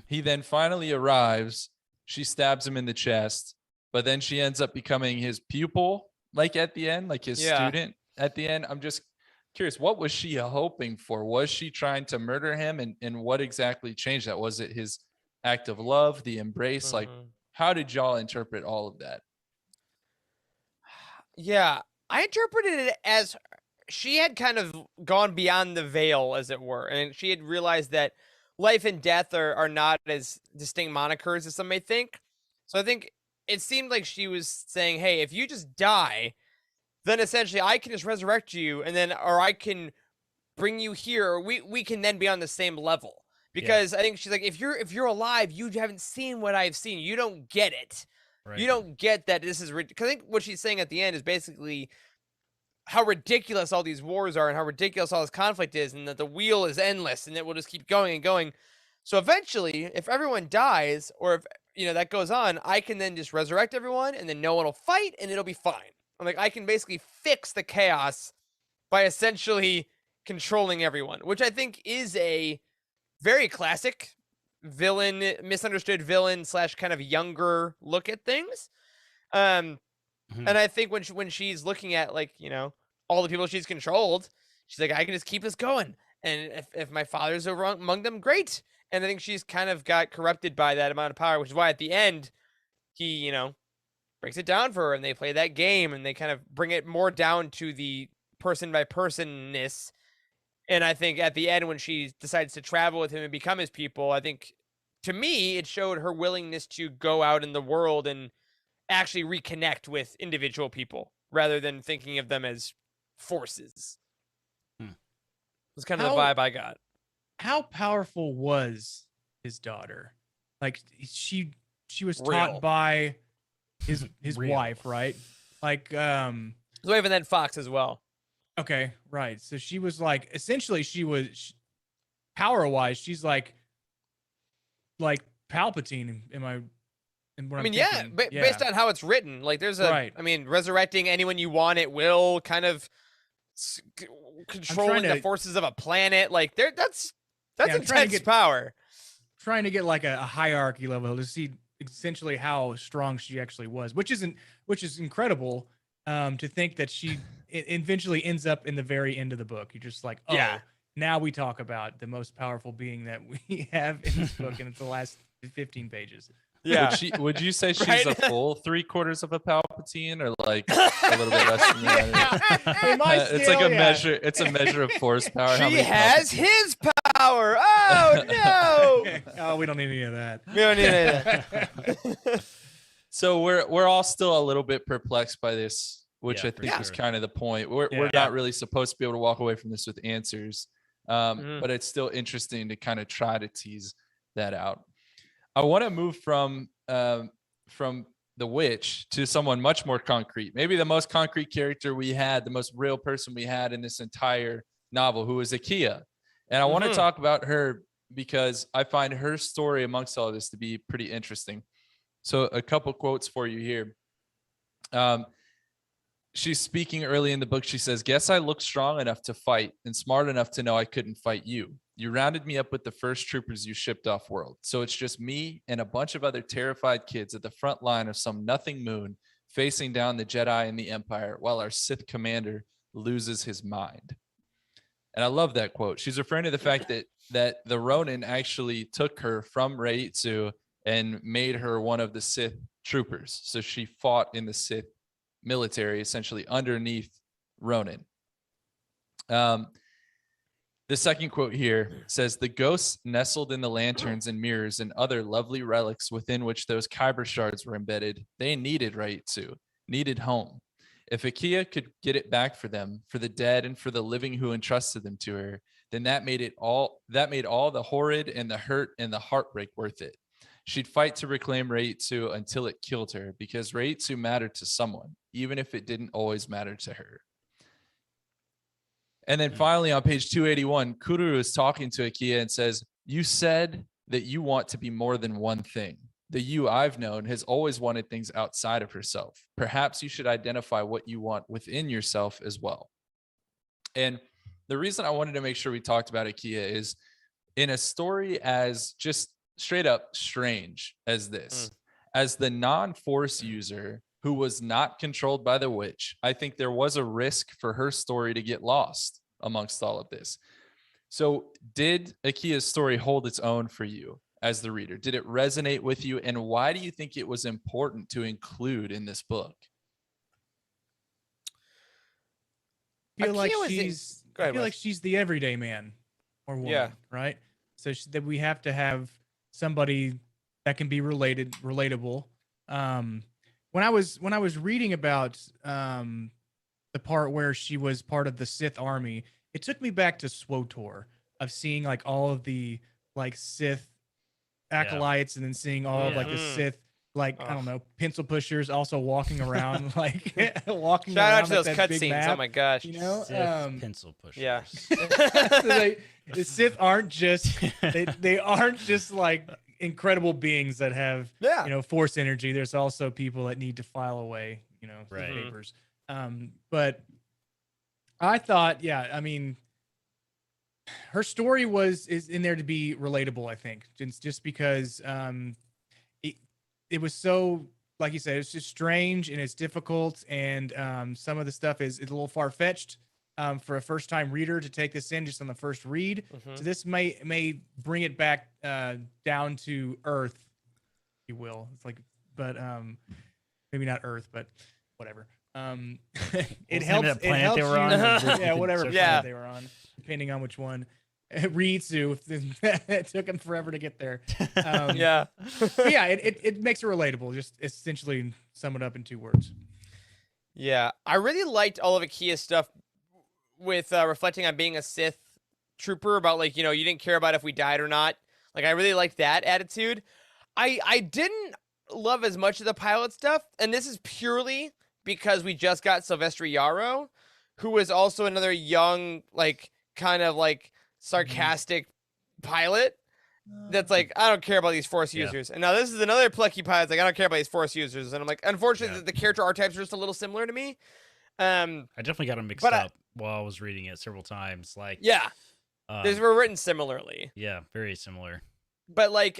He then finally arrives. She stabs him in the chest, but then she ends up becoming his pupil, like at the end, like his student at the end. I'm just curious, what was she hoping for? Was she trying to murder him? And what exactly changed that? Was it his act of love, the embrace? Like, how did y'all interpret all of that? Yeah, I interpreted it as she had kind of gone beyond the veil, as it were, and she had realized that life and death are not as distinct monikers as some may think. So I think it seemed like she was saying, hey, if you just die, then essentially I can just resurrect you, and then, or I can bring you here, or we can then be on the same level. Because I think she's like, if you're alive, you haven't seen what I've seen. You don't get it. Right. You don't get that this is ridiculous. I think what she's saying at the end is basically how ridiculous all these wars are and how ridiculous all this conflict is, and that the wheel is endless and it will just keep going and going. So eventually, if everyone dies, or if that goes on, I can then just resurrect everyone, and then no one will fight, and it'll be fine. I'm like, I can basically fix the chaos by essentially controlling everyone, which I think is a very classic villain, misunderstood villain / kind of younger look at things. And I think when she's looking at all the people she's controlled, she's like, I can just keep this going. And if my father's among them, great. And I think she's kind of got corrupted by that amount of power, which is why at the end he, breaks it down for her, and they play that game, and they kind of bring it more down to the person by personness. And I think at the end, when she decides to travel with him and become his pupil, I think, to me, it showed her willingness to go out in the world and actually reconnect with individual people rather than thinking of them as forces. It's kind of the vibe I got. How powerful was his daughter? Like she was taught by his wife, right? Like his wife, and then Fox as well. Okay, right. So she was like, essentially, she was power-wise, she's like Palpatine. Based on how it's written, like there's resurrecting anyone you want at will, kind of controlling the forces of a planet. Like that's intense power. Trying to get like a hierarchy level to see essentially how strong she actually was, which is incredible. to think that it eventually ends up in the very end of the book. You're just like, oh, Yeah. now we talk about the most powerful being that we have in this book, and it's the last 15 pages. Yeah. Would you say she's Right? a full 3/4 of a Palpatine, or like a little bit less than that? In my It's like scale, a yeah. measure. It's a measure of force power. How She many has Palpatines- his power. Oh no. Oh, we don't need any of that. We don't need any of that. So we're all still a little bit perplexed by this, which Yeah, I for think is sure. kind of the point. We're Yeah. not really supposed to be able to walk away from this with answers, but it's still interesting to kind of try to tease that out. I want to move from the witch to someone much more concrete. Maybe the most concrete character we had, the most real person we had in this entire novel, who was Akia. And I want to talk about her because I find her story amongst all this to be pretty interesting. So a couple quotes for you here. She's speaking early in the book. She says, "Guess I look strong enough to fight and smart enough to know I couldn't fight you. You rounded me up with the first troopers you shipped off world. So it's just me and a bunch of other terrified kids at the front line of some nothing moon facing down the Jedi and the Empire while our Sith commander loses his mind." And I love that quote. She's referring to the fact that the Ronin actually took her from Reitsu and made her one of the Sith troopers. So she fought in the Sith military, essentially underneath Ronin. The second quote here says, "The ghosts nestled in the lanterns and mirrors and other lovely relics within which those kyber shards were embedded. They needed Reitsu, needed home. If Akia could get it back for them, for the dead and for the living who entrusted them to her, then that made all the horrid and the hurt and the heartbreak worth it. She'd fight to reclaim Reitsu until it killed her, because Reitsu mattered to someone, even if it didn't always matter to her." And then finally on page 281, Kururu is talking to Akia and says, "You said that you want to be more than one thing. The you I've known has always wanted things outside of herself. Perhaps you should identify what you want within yourself as well." And the reason I wanted to make sure we talked about Akia is, in a story as just straight up strange as this, as the non-force user who was not controlled by the witch, I think there was a risk for her story to get lost amongst all of this. So did Akia's story hold its own for you as the reader? Did it resonate with you? And why do you think it was important to include in this book? I feel like Akia was in- she's Go ahead, I feel Wes. like she's the everyday man or woman, Yeah. right? So that we have to have somebody that can be relatable. When I was reading about the part where she was part of the Sith army, it took me back to SWOTOR, of seeing like all of the like Sith acolytes and then seeing all of like the Sith, like I don't know, pencil pushers also walking around like walking Shout around out to those at that big cutscenes. map, Oh my gosh. you know. Sith pencil pushers. Yeah. So the Sith aren't just they aren't just like incredible beings that have force energy. There's also people that need to file away Right. papers. But I thought, I mean, her story is in there to be relatable. I think just because it was so, like you said, it's just strange and it's difficult, and some of the stuff is a little far fetched. For a first time reader to take this in just on the first read. So this may bring it back down to earth, if you will. It's like, but maybe not earth, but whatever. It helps. That It planet helps they were on? yeah, whatever Yeah. planet they were on, depending on which one. Reitsu, it took him forever to get there. But it makes it relatable. Just essentially sum it up in 2 words. Yeah, I really liked all of Akia's stuff with reflecting on being a Sith trooper, about like, you didn't care about if we died or not. Like, I really liked that attitude. I didn't love as much of the pilot stuff, and this is purely because we just got Sylvester Yarrow, who was also another young, like, kind of like sarcastic pilot that's like, I don't care about these Force users. And now this is another plucky pilot, like, I don't care about these Force users. And I'm like, unfortunately, the character archetypes are just a little similar to me. I definitely got them mixed up while I was reading it several times. Like, these were written similarly. Yeah, very similar. But like,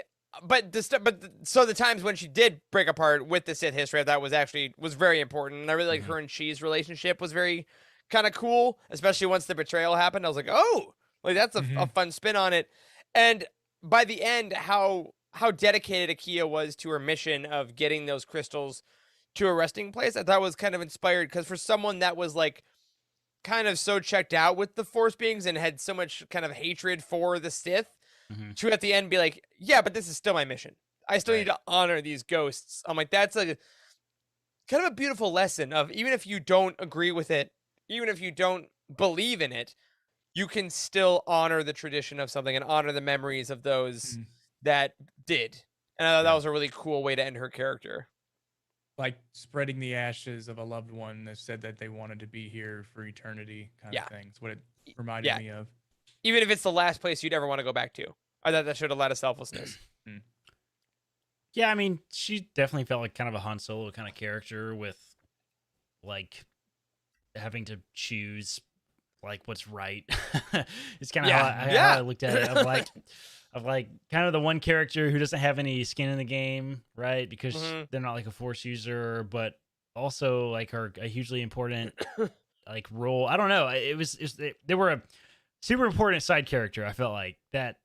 So the times when she did break apart with the Sith history, that was very important. And I really like her and Shee's relationship was very kind of cool, especially once the betrayal happened. I was like, oh, like that's a fun spin on it. And by the end, how dedicated Akia was to her mission of getting those crystals to a resting place, I thought was kind of inspired, because for someone that was like kind of so checked out with the Force beings and had so much kind of hatred for the Sith, to at the end be like, yeah, but this is still my mission. I still need to honor these ghosts. I'm like, that's like kind of a beautiful lesson of, even if you don't agree with it, even if you don't believe in it, you can still honor the tradition of something and honor the memories of those that did. And I thought that was a really cool way to end her character. Like spreading the ashes of a loved one that said that they wanted to be here for eternity, kind of thing. It's what it reminded me of. Even if it's the last place you'd ever want to go back to. I thought that showed a lot of selflessness. Yeah, I mean, she definitely felt like kind of a Han Solo kind of character, with like having to choose like what's right. It's kind of how I looked at it. Of like kind of the one character who doesn't have any skin in the game, right? Because they're not like a Force user, but also like are a hugely important like role. I don't know. They were a super important side character. I felt like that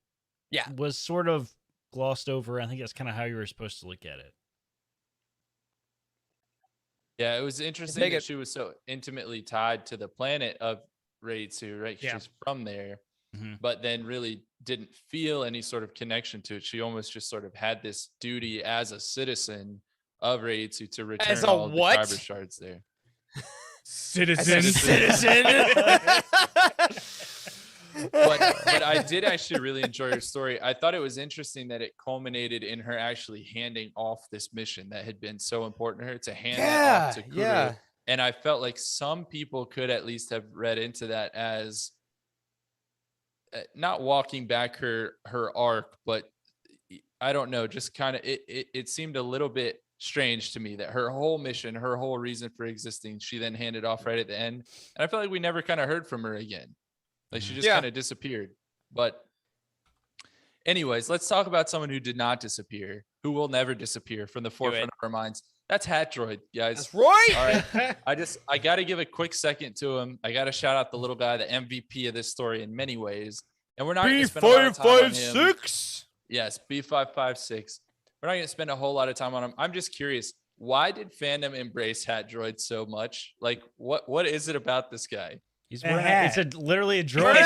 was sort of glossed over. I think that's kind of how you were supposed to look at it. Yeah, it was interesting that she was so intimately tied to the planet of Reizu, right? She's from there, but then really didn't feel any sort of connection to it. She almost just sort of had this duty as a citizen of Reizu to return all the kyber shards there. Citizen. But I did actually really enjoy her story. I thought it was interesting that it culminated in her actually handing off this mission that had been so important to her, to hand that off to Kuru. And I felt like some people could at least have read into that as not walking back her arc, but I don't know, just kind of it seemed a little bit strange to me that her whole mission, her whole reason for existing, she then handed off right at the end. And I felt like we never kind of heard from her again. Like she just kind of disappeared. But anyways, let's talk about someone who did not disappear, who will never disappear from the forefront of our minds. That's Hat Droid, guys. That's right. All right. I got to give a quick second to him. I got to shout out the little guy, the MVP of this story in many ways. And we're not going to spend a lot of time on him. Yes, B556. We're not going to spend a whole lot of time on him. I'm just curious, why did fandom embrace Hat Droid so much? Like, what is it about this guy? He's wearing it's literally a droid wearing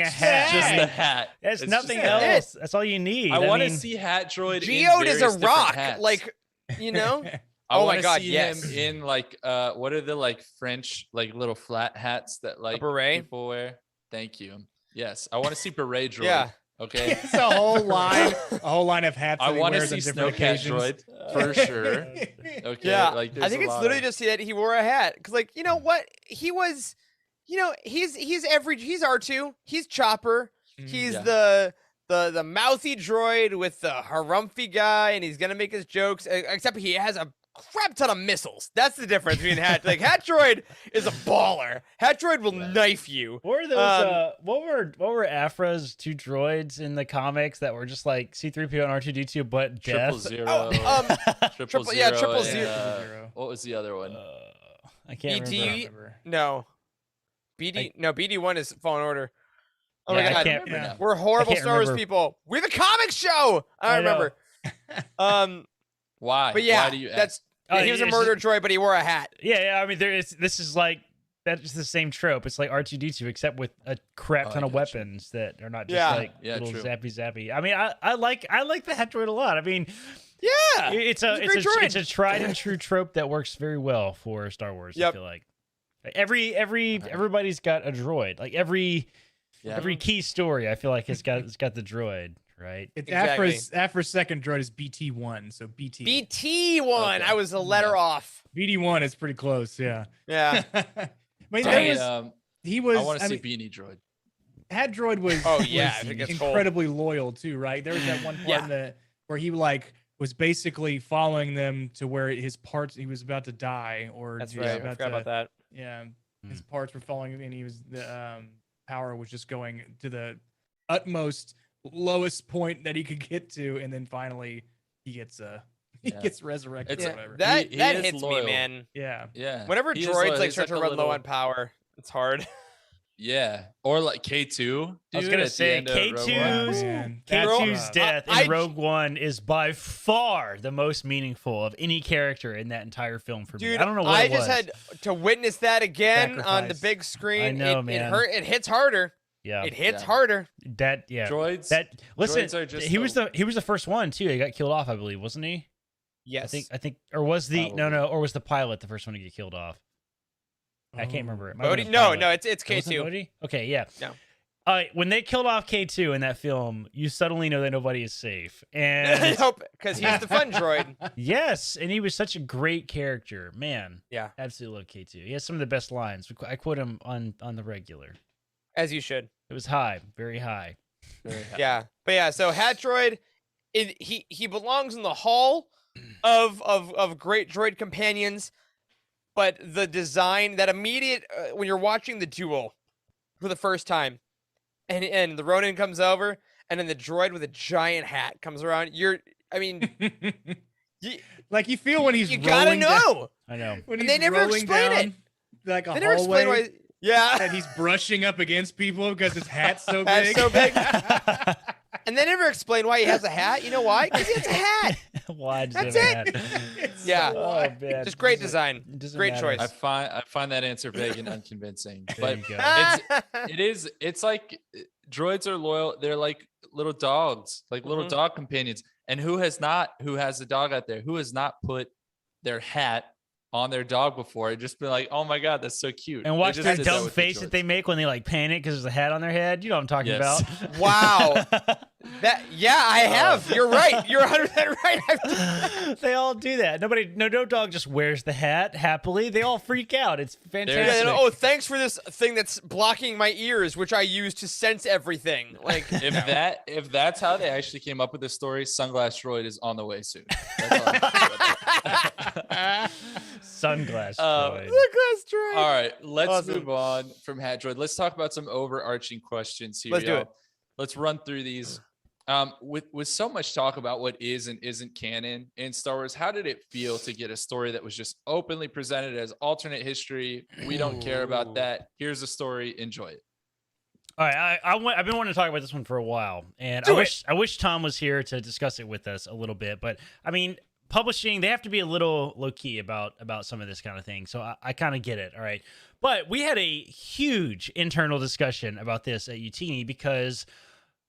a hat. Just a hat. There's nothing else. That's all you need. I want to see Hat Droid. Geode is a rock. Like, you know? Oh my God, yes. Him in like what are the like French like little flat hats that like people wear? Thank you. Yes, I want to see beret droid. Yeah. Okay. It's a whole line of hats. I want to see Snowcat droid for sure. Okay. Yeah. Like, I think it's literally just that he wore a hat. Cause like, you know what? He was, you know, he's R2. He's Chopper. He's the mouthy droid with the harumphy guy, and he's gonna make his jokes. Except he has a crap ton of missiles. That's the difference between Hat. Like Hat Droid is a baller. Hat Droid will knife you. What were those? What were Afra's two droids in the comics that were just like C-3PO and R2-D2 but death? 000. Triple zero. What was the other one? I can't remember. No. BD1 is Fallen Order. Oh my God. I can't remember. We're horrible Star Wars people. We're the comic show. I remember. Why? But yeah, why do you ask? He was a murder droid, but he wore a hat. Yeah. I mean, this is like that's the same trope. It's like R2-D2, except with a crap ton of weapons that are not just like little zappy. I mean, I like the Hat Droid a lot. I mean, it's a tried and true trope that works very well for Star Wars. I feel like everybody's got a droid. Like every key story, I feel like it's got the droid. Right. It's Afra's second droid is BT1. So BT1. Okay. I was a letter off. BD1 is pretty close. Yeah. Yeah. I mean, I want to see Beanie Droid. Hat Droid was incredibly loyal too, right? There was that one part where he like was basically following them to where his parts, he was about to die, or that's right. I forgot about that. Yeah. His parts were following him, and he was the power was just going to the utmost lowest point that he could get to, and then finally he gets gets resurrected or whatever. That He that is hits loyal. me, man. Yeah. Yeah. Whenever He is droids loyal. like He's start to a run low little- on power, it's hard. Yeah. Or like K2. I was dude, gonna at the say end of Rogue One. K2's Man, that's K2's rough. death I- in Rogue One is by far the most meaningful of any character in that entire film for me. Dude, I don't know what I it was. just had to witness that again on the Sacrifice. big screen. I know, it man. hurt. It hits harder. yeah, It hits Yeah. harder. that yeah. Droids. That listen, droids are just he was the first one too. He got killed off, I believe, wasn't he? Yes. I think, or was the Probably. or was the pilot the first one to get killed off? I can't remember. It might have Bodhi? been No, pilot. no, it's It wasn't K2. Bodhi? Okay, yeah. No. When they killed off K2 in that film, you suddenly know that nobody is safe. And Nope, because he's the fun droid. yes, and he was such a great character. Man, Yeah, absolutely love K2. He has some of the best lines. I quote him on the regular. as you should. It was high, very high. Yeah, but yeah. So Hat Droid, he belongs in the hall of great droid companions. But the design, that immediate when you're watching the duel for the first time, and the Ronin comes over, and then the droid with a giant hat comes around. I mean, Like you feel when he's you gotta rolling down- know. I know. when And he's they never rolling explain it. down, like a They never explain hallway, why. Yeah, and he's brushing up against people because his hat's so big. Hat's so big. And they never explain why he has a hat. You know why? Because he has a hat. Why does That's he have a it. hat? It's Yeah. so Oh, wide. man. Just great design. It doesn't Great matter. choice. I find that answer vague and unconvincing. There But you go. it's like droids are loyal. They're like little dogs, like little Mhm. dog companions. And who has a dog out there? Who has not put their hat on their dog before and just been like, oh my God, that's so cute. And They watch just that did dumb with the face that droids. they make when they like panic because there's a hat on their head. You know what I'm talking Yes. about. Wow. I have. You're right. You're 100% right. They all do that. No dog just wears the hat happily. They all freak out. It's Yeah, fantastic. oh, thanks for this thing that's blocking my ears, which I use to sense everything. Like, If that's how they actually came up with the story, Sunglass Droid is on the way soon. That's all I have to say about that. Sunglass droid. look, that's true. All right, let's Awesome. move on from Hat Droid. Let's talk about some overarching questions here. Let's do y'all. it. Let's run through these. With so much talk about what is and isn't canon in Star Wars, how did it feel to get a story that was just openly presented as alternate history? We don't care about that. Here's the story. Enjoy it. All right, I've been wanting to talk about this one for a while, and I wish Tom was here to discuss it with us a little bit. But I mean, publishing, they have to be a little low key about some of this kind of thing. So I kind of get it. All right, but we had a huge internal discussion about this at Utini because,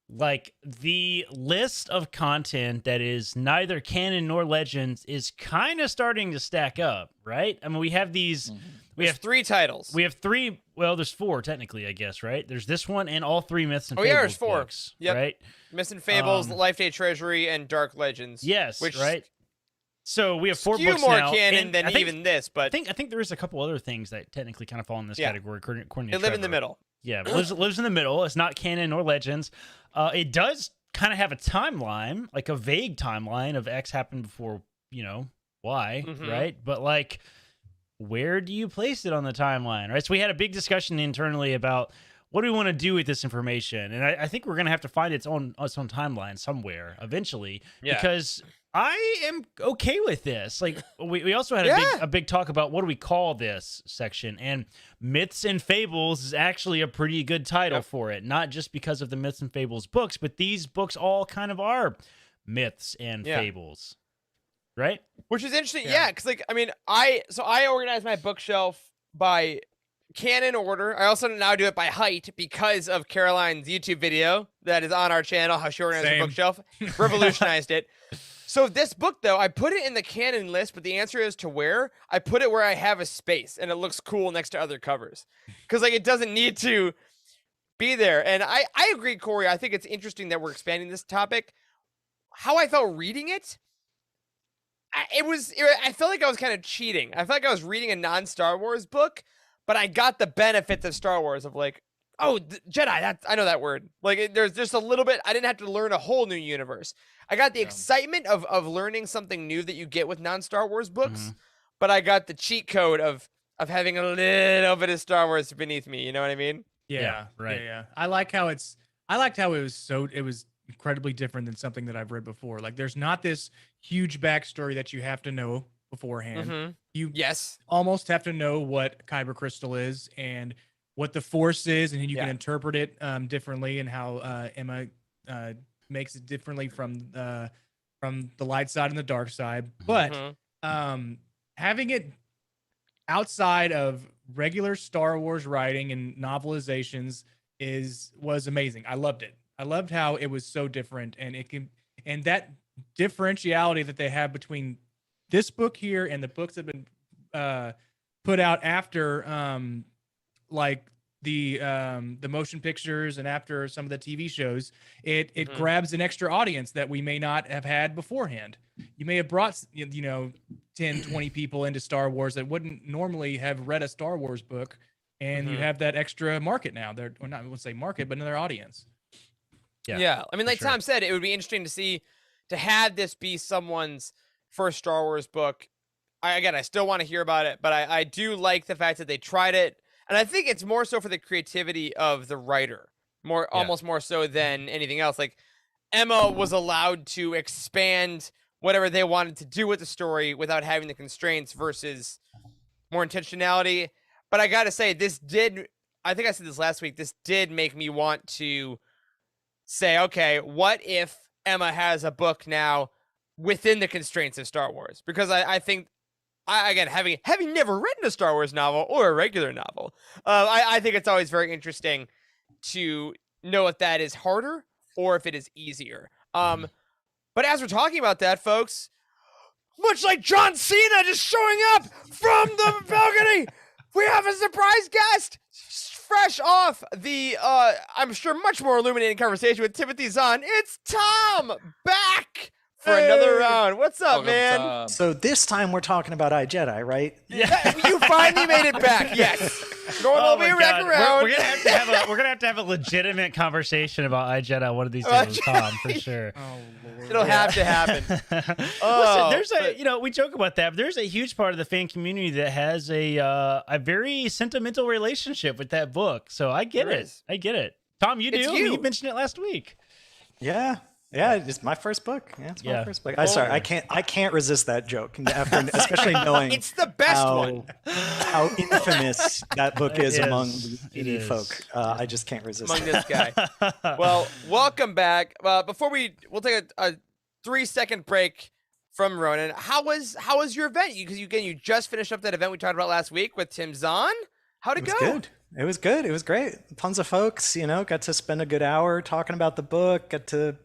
like, the list of content that is neither canon nor legends is kind of starting to stack up, right? I mean, we have these. We have 3 titles. We have 3. Well, there's 4 technically, I guess, right? There's this one and all 3 Myths and Oh, Fables yeah, there's 4. books, Yep. right? Myths and Fables, Um, Life Day Treasury, and Dark Legends. Yes, which right. So we have 4 skew books more now. canon and than I think, even this, but I think there is a couple other things that technically kind of fall in this Yeah. category. According they to live in the Trevor. middle. Yeah, it lives in the middle. It's not canon nor legends. It does kind of have a timeline, like a vague timeline of X happened before, Y, Mhm. right? But like, where do you place it on the timeline, right? So we had a big discussion internally about what do we want to do with this information, and I think we're gonna have to find its own timeline somewhere eventually, Yeah. because I am okay with this. Like, we also had Yeah. a big talk about what do we call this section, and Myths and Fables is actually a pretty good title for it, not just because of the Myths and Fables books, but these books all kind of are myths and fables, right? Which is interesting, yeah, because like I organize my bookshelf by canon order. I also now do it by height because of Caroline's YouTube video that is on our channel, how she organized her Same. bookshelf, revolutionized it. So this book though, I put it in the canon list, but the answer is to where I put it where I have a space and it looks cool next to other covers, because like it doesn't need to be there. And I agree, Corey. I think it's interesting that we're expanding this topic. How I felt reading it. I felt like I was kind of cheating. I felt like I was reading a non-Star Wars book, but I got the benefits of Star Wars of like, oh, Jedi, I know that word. Like, there's just a little bit, I didn't have to learn a whole new universe. I got the excitement of learning something new that you get with non-Star Wars books, but I got the cheat code of having a little bit of Star Wars beneath me. You know what I mean? Yeah, right. Yeah. I liked how it was incredibly different than something that I've read before. Like there's not this huge backstory that you have to know beforehand. You almost have to know what kyber crystal is and what the force is, and you can interpret it differently, and how Emma makes it differently from the light side and the dark side. But having it outside of regular Star Wars writing and novelizations was amazing. I loved it. I loved how it was so different, and that differentiality that they have between this book here and the books that have been put out after like the motion pictures and after some of the TV shows, it grabs an extra audience that we may not have had beforehand. You may have brought 10, 20 people into Star Wars that wouldn't normally have read a Star Wars book, and you have that extra market now. Or not, I wouldn't say market, but another audience. Yeah. I mean, like Tom said, it would be interesting to have this be someone's first Star Wars book. I still want to hear about it, but I do like the fact that they tried it. And I think it's more so for the creativity of the writer, almost more so than anything else. Like Emma was allowed to expand whatever they wanted to do with the story without having the constraints versus more intentionality. But I got to say, I think I said this last week, this did make me want to say, okay, what if Emma has a book now within the constraints of Star Wars? Because I think, again, having never written a Star Wars novel or a regular novel, I think it's always very interesting to know if that is harder or if it is easier. But as we're talking about that, folks, much like John Cena just showing up from the balcony, we have a surprise guest, fresh off the, I'm sure, much more illuminating conversation with Timothy Zahn. It's Tom back for another round. What's up, man? Tom. So this time we're talking about iJedi, right? Yeah, you finally made it back. Yes, going all the way back around. We're gonna have to have a legitimate conversation about iJedi one of these days with Tom for sure. Oh Lord. It'll have to happen. Listen, we joke about that, but there's a huge part of the fan community that has a very sentimental relationship with that book. So I get it. I get it. Tom, you do. You mentioned it last week. Yeah. Yeah, it's my first book. Yeah, it's my first book. I'm sorry, I can't resist that joke. After, especially knowing it's the best one. How infamous that book is among the folk. I just can't resist among this guy. Well, welcome back. Before we'll take a 3-second break from Ronin. How was your event? Because you just finished up that event we talked about last week with Tim Zahn. How'd it go? Good. It was good. It was great. Tons of folks, got to spend a good hour talking about the book, got to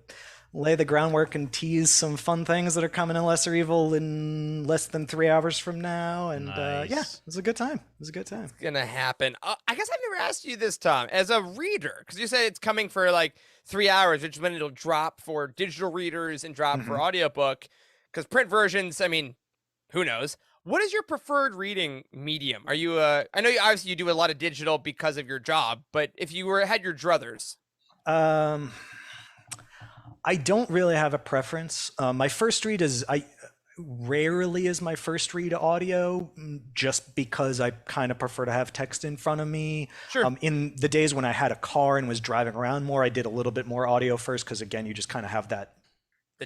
lay the groundwork and tease some fun things that are coming in Lesser Evil in less than 3 hours from now. And it was a good time. It's gonna happen. I guess I've never asked you this, Tom, as a reader, because you said it's coming for like 3 hours, which is when it'll drop for digital readers and drop for audiobook. Because print versions, I mean, who knows? What is your preferred reading medium? Are you I know obviously you do a lot of digital because of your job, but if you had your druthers. I don't really have a preference. My first read rarely is my first read audio, just because I kind of prefer to have text in front of me. Sure. In the days when I had a car and was driving around more, I did a little bit more audio first, because again, you just kind of have that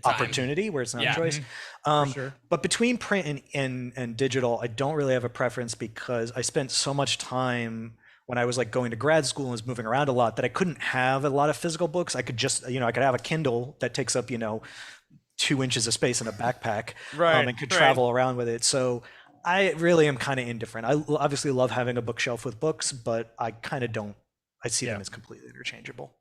opportunity where it's not a choice. For sure. But between print and digital, I don't really have a preference, because I spent so much time when I was like going to grad school and was moving around a lot that I couldn't have a lot of physical books. I could just, I could have a Kindle that takes up, 2 inches of space in a backpack, and could travel around with it. So I really am kind of indifferent. I obviously love having a bookshelf with books, but I kind of don't. I see them as completely interchangeable.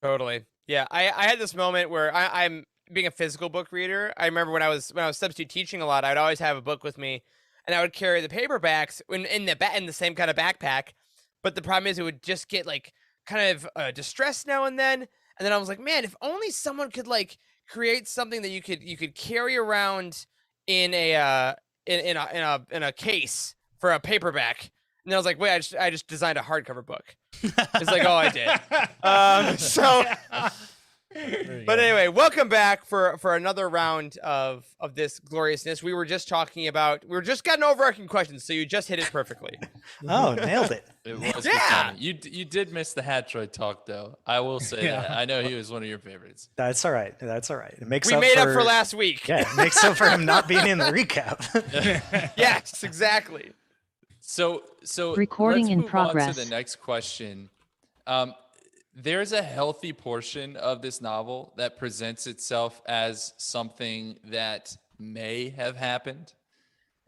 Totally. Yeah. I had this moment where I'm being a physical book reader. I remember when I was substitute teaching a lot, I'd always have a book with me, and I would carry the paperbacks in the same kind of backpack. But the problem is it would just get like kind of distressed now and then. And then I was like, man, if only someone could like create something that you could carry around in a case for a paperback. And I was like, wait, I just designed a hardcover book. It's like, oh, I did. So But anyway, welcome back for another round of this gloriousness. We were just talking about, we were just got an overarching question, so you just hit it perfectly. Oh, nailed it. It was Yeah. funny. You did miss the Hatroid talk though. I will say that. I know he was one of your favorites. That's all right. That's all right. It makes We up made for, up for last week. Yeah, it makes up for him not being in the recap. Yes, exactly. So Recording let's in move on progress. to the next question. There's a healthy portion of this novel that presents itself as something that may have happened.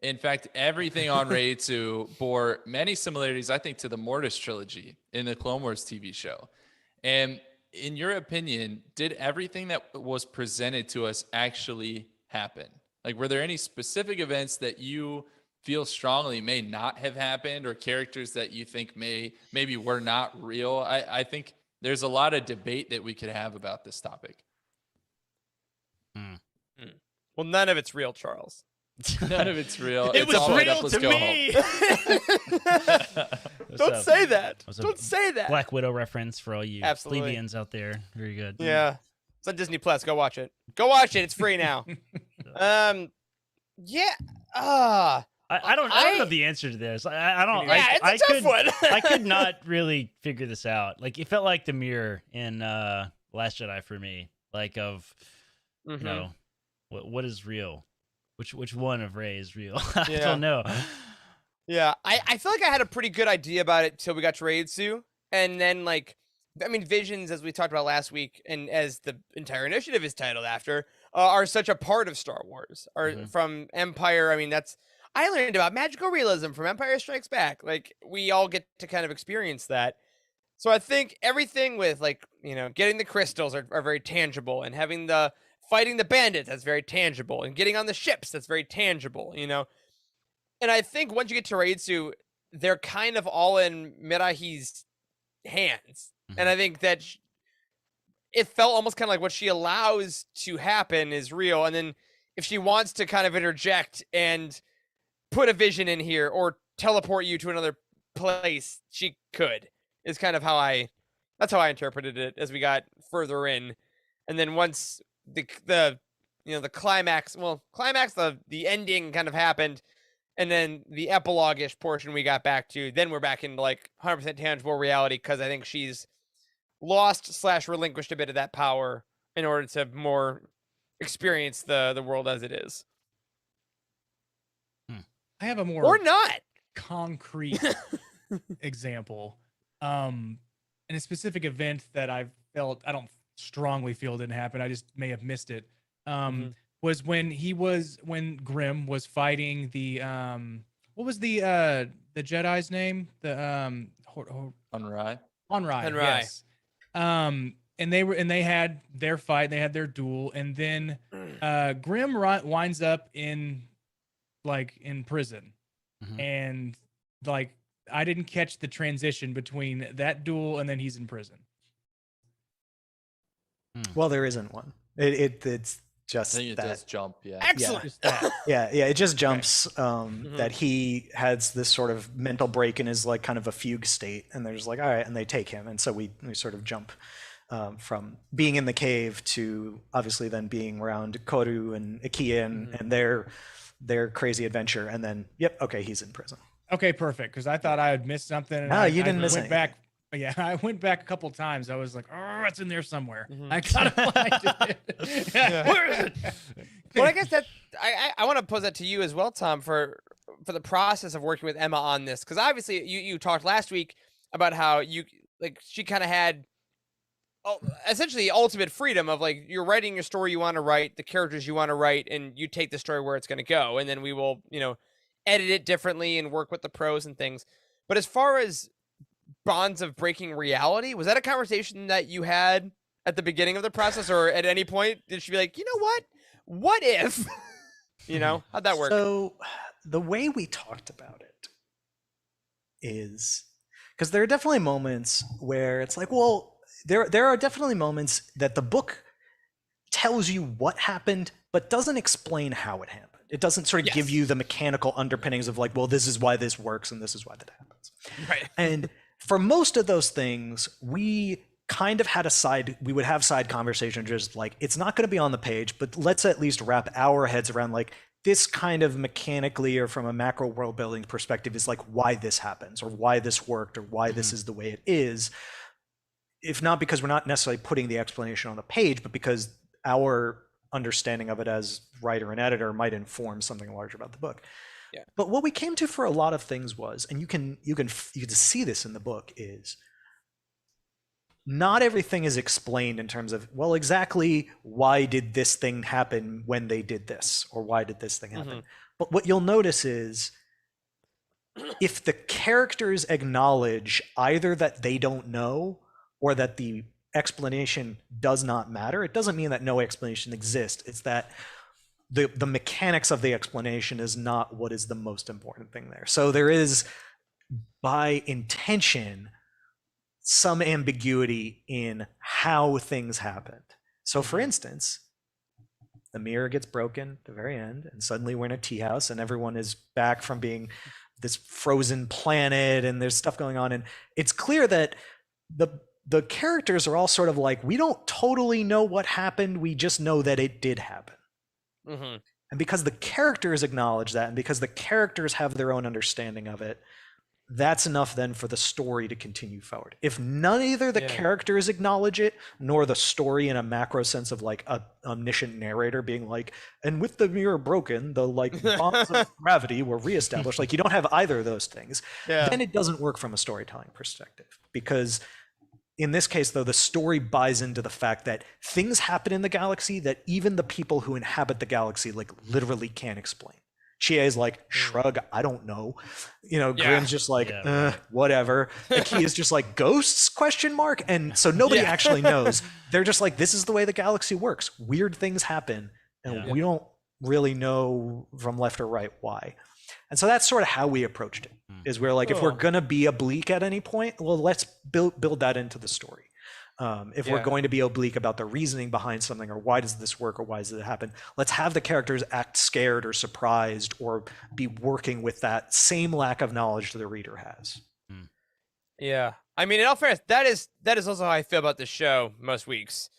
In fact, everything on Reiatsu bore many similarities, I think, to the Mortis trilogy in the Clone Wars TV show. And in your opinion, did everything that was presented to us actually happen? Like, were there any specific events that you feel strongly may not have happened, or characters that you think maybe were not real? I think there's a lot of debate that we could have about this topic. Well, none of it's real, Charles. None of it's real. It It's all was made real up. Let's to go me. Don't say that. Don't say that. Black Widow reference for all you Absolutely. plebeians out there. Very good. Yeah. It's on Disney Plus. Go watch it. Go watch it. It's free now. Yeah. I don't know the answer to this. I don't. Yeah, it's a tough one. I could not really figure this out. Like, it felt like the mirror in Last Jedi for me. Like, of you know, what is real? Which one of Rey is real? I don't know. Yeah, I feel like I had a pretty good idea about it till we got to Reiatsu, and then Visions, as we talked about last week, and as the entire initiative is titled after, are such a part of Star Wars. From Empire. I mean, I learned about magical realism from Empire Strikes Back. Like, we all get to kind of experience that. So I think everything with getting the crystals are very tangible, and having fighting the bandits, that's very tangible, and getting on the ships, that's very tangible, And I think once you get to Reiatsu, they're kind of all in Mirahi's hands. And I think that it felt almost kind of like what she allows to happen is real. And then if she wants to kind of interject and put a vision in here or teleport you to another place, she could, is kind of that's how I interpreted it as we got further in. And then once the climax, the ending kind of happened, and then the epilogue-ish portion we got back to, then we're back into 100% tangible reality, because I think she's lost/relinquished a bit of that power in order to more experience the world as it is. I have a more or not concrete example, in a specific event that I don't strongly feel didn't happen. I just may have missed it. Was when Grimm was fighting the what was the Jedi's name? The Onrai. Yes. And they had their fight, they had their duel, and then Grimm winds up in prison. And I didn't catch the transition between that duel and then he's in prison. Well, there isn't one. It's just I think it that. does jump. Yeah. Excellent. Yeah, it just jumps that he has this sort of mental break and is kind of a fugue state, and they're just all right, and they take him, and so we sort of jump from being in the cave to obviously then being around Koru and Ikia and their crazy adventure, and then okay, he's in prison. Okay, perfect, because I thought I had missed something. And No, you didn't miss went anything. back. Yeah, I went back a couple times. I was like, oh, it's in there somewhere. I gotta find it. Where is it? Well, I guess that I want to pose that to you as well, Tom, for the process of working with Emma on this, because obviously you talked last week about how she kind of had essentially ultimate freedom of you're writing your story you want to write, the characters you want to write, and you take the story where it's going to go, and then we will edit it differently and work with the pros and things. But as far as bonds of breaking reality, was that a conversation that you had at the beginning of the process, or at any point did she be like, what if how'd that work? So the way we talked about it is because there are definitely moments where it's there are definitely moments that the book tells you what happened but doesn't explain how it happened. It doesn't sort of give you the mechanical underpinnings of this is why this works and this is why that happens. Right. And for most of those things, we kind of had we would have side conversations just like, it's not going to be on the page, but let's at least wrap our heads around like this kind of mechanically or from a macro world building perspective is like why this happens or why this worked or why this is the way it is. If not because we're not necessarily putting the explanation on the page, but because our understanding of it as writer and editor might inform something larger about the book. Yeah. But what we came to for a lot of things was, and you can see this in the book, is not everything is explained in terms of, well, exactly why did this thing happen when they did this, or why did this thing happen? But what you'll notice is if the characters acknowledge either that they don't know or that the explanation does not matter, it doesn't mean that no explanation exists. It's that the mechanics of the explanation is not what is the most important thing there. So there is, by intention, some ambiguity in how things happened. So for instance, the mirror gets broken at the very end, and suddenly we're in a tea house and everyone is back from being this frozen planet and there's stuff going on. And it's clear that the characters are all sort of like, we don't totally know what happened, we just know that it did happen. And because the characters acknowledge that, and because the characters have their own understanding of it, that's enough then for the story to continue forward. If neither the characters acknowledge it, nor the story in a macro sense of like a omniscient narrator being like, and with the mirror broken, the like bonds of gravity were reestablished, like you don't have either of those things, then it doesn't work from a storytelling perspective. Because in this case, though, the story buys into the fact that things happen in the galaxy that even the people who inhabit the galaxy like literally can't explain. Chie is like, shrug, I don't know. Grimm's just like, whatever. Aki is just like, ghosts, question mark? And so nobody actually knows. They're just like, this is the way the galaxy works. Weird things happen, and we don't really know from left or right why. And so that's sort of how we approached it, is we're like, if we're going to be oblique at any point, well, let's build that into the story. If we're going to be oblique about the reasoning behind something, or why does this work, or why does it happen, let's have the characters act scared or surprised or be working with that same lack of knowledge that the reader has. Yeah. I mean, in all fairness, that is also how I feel about this show most weeks.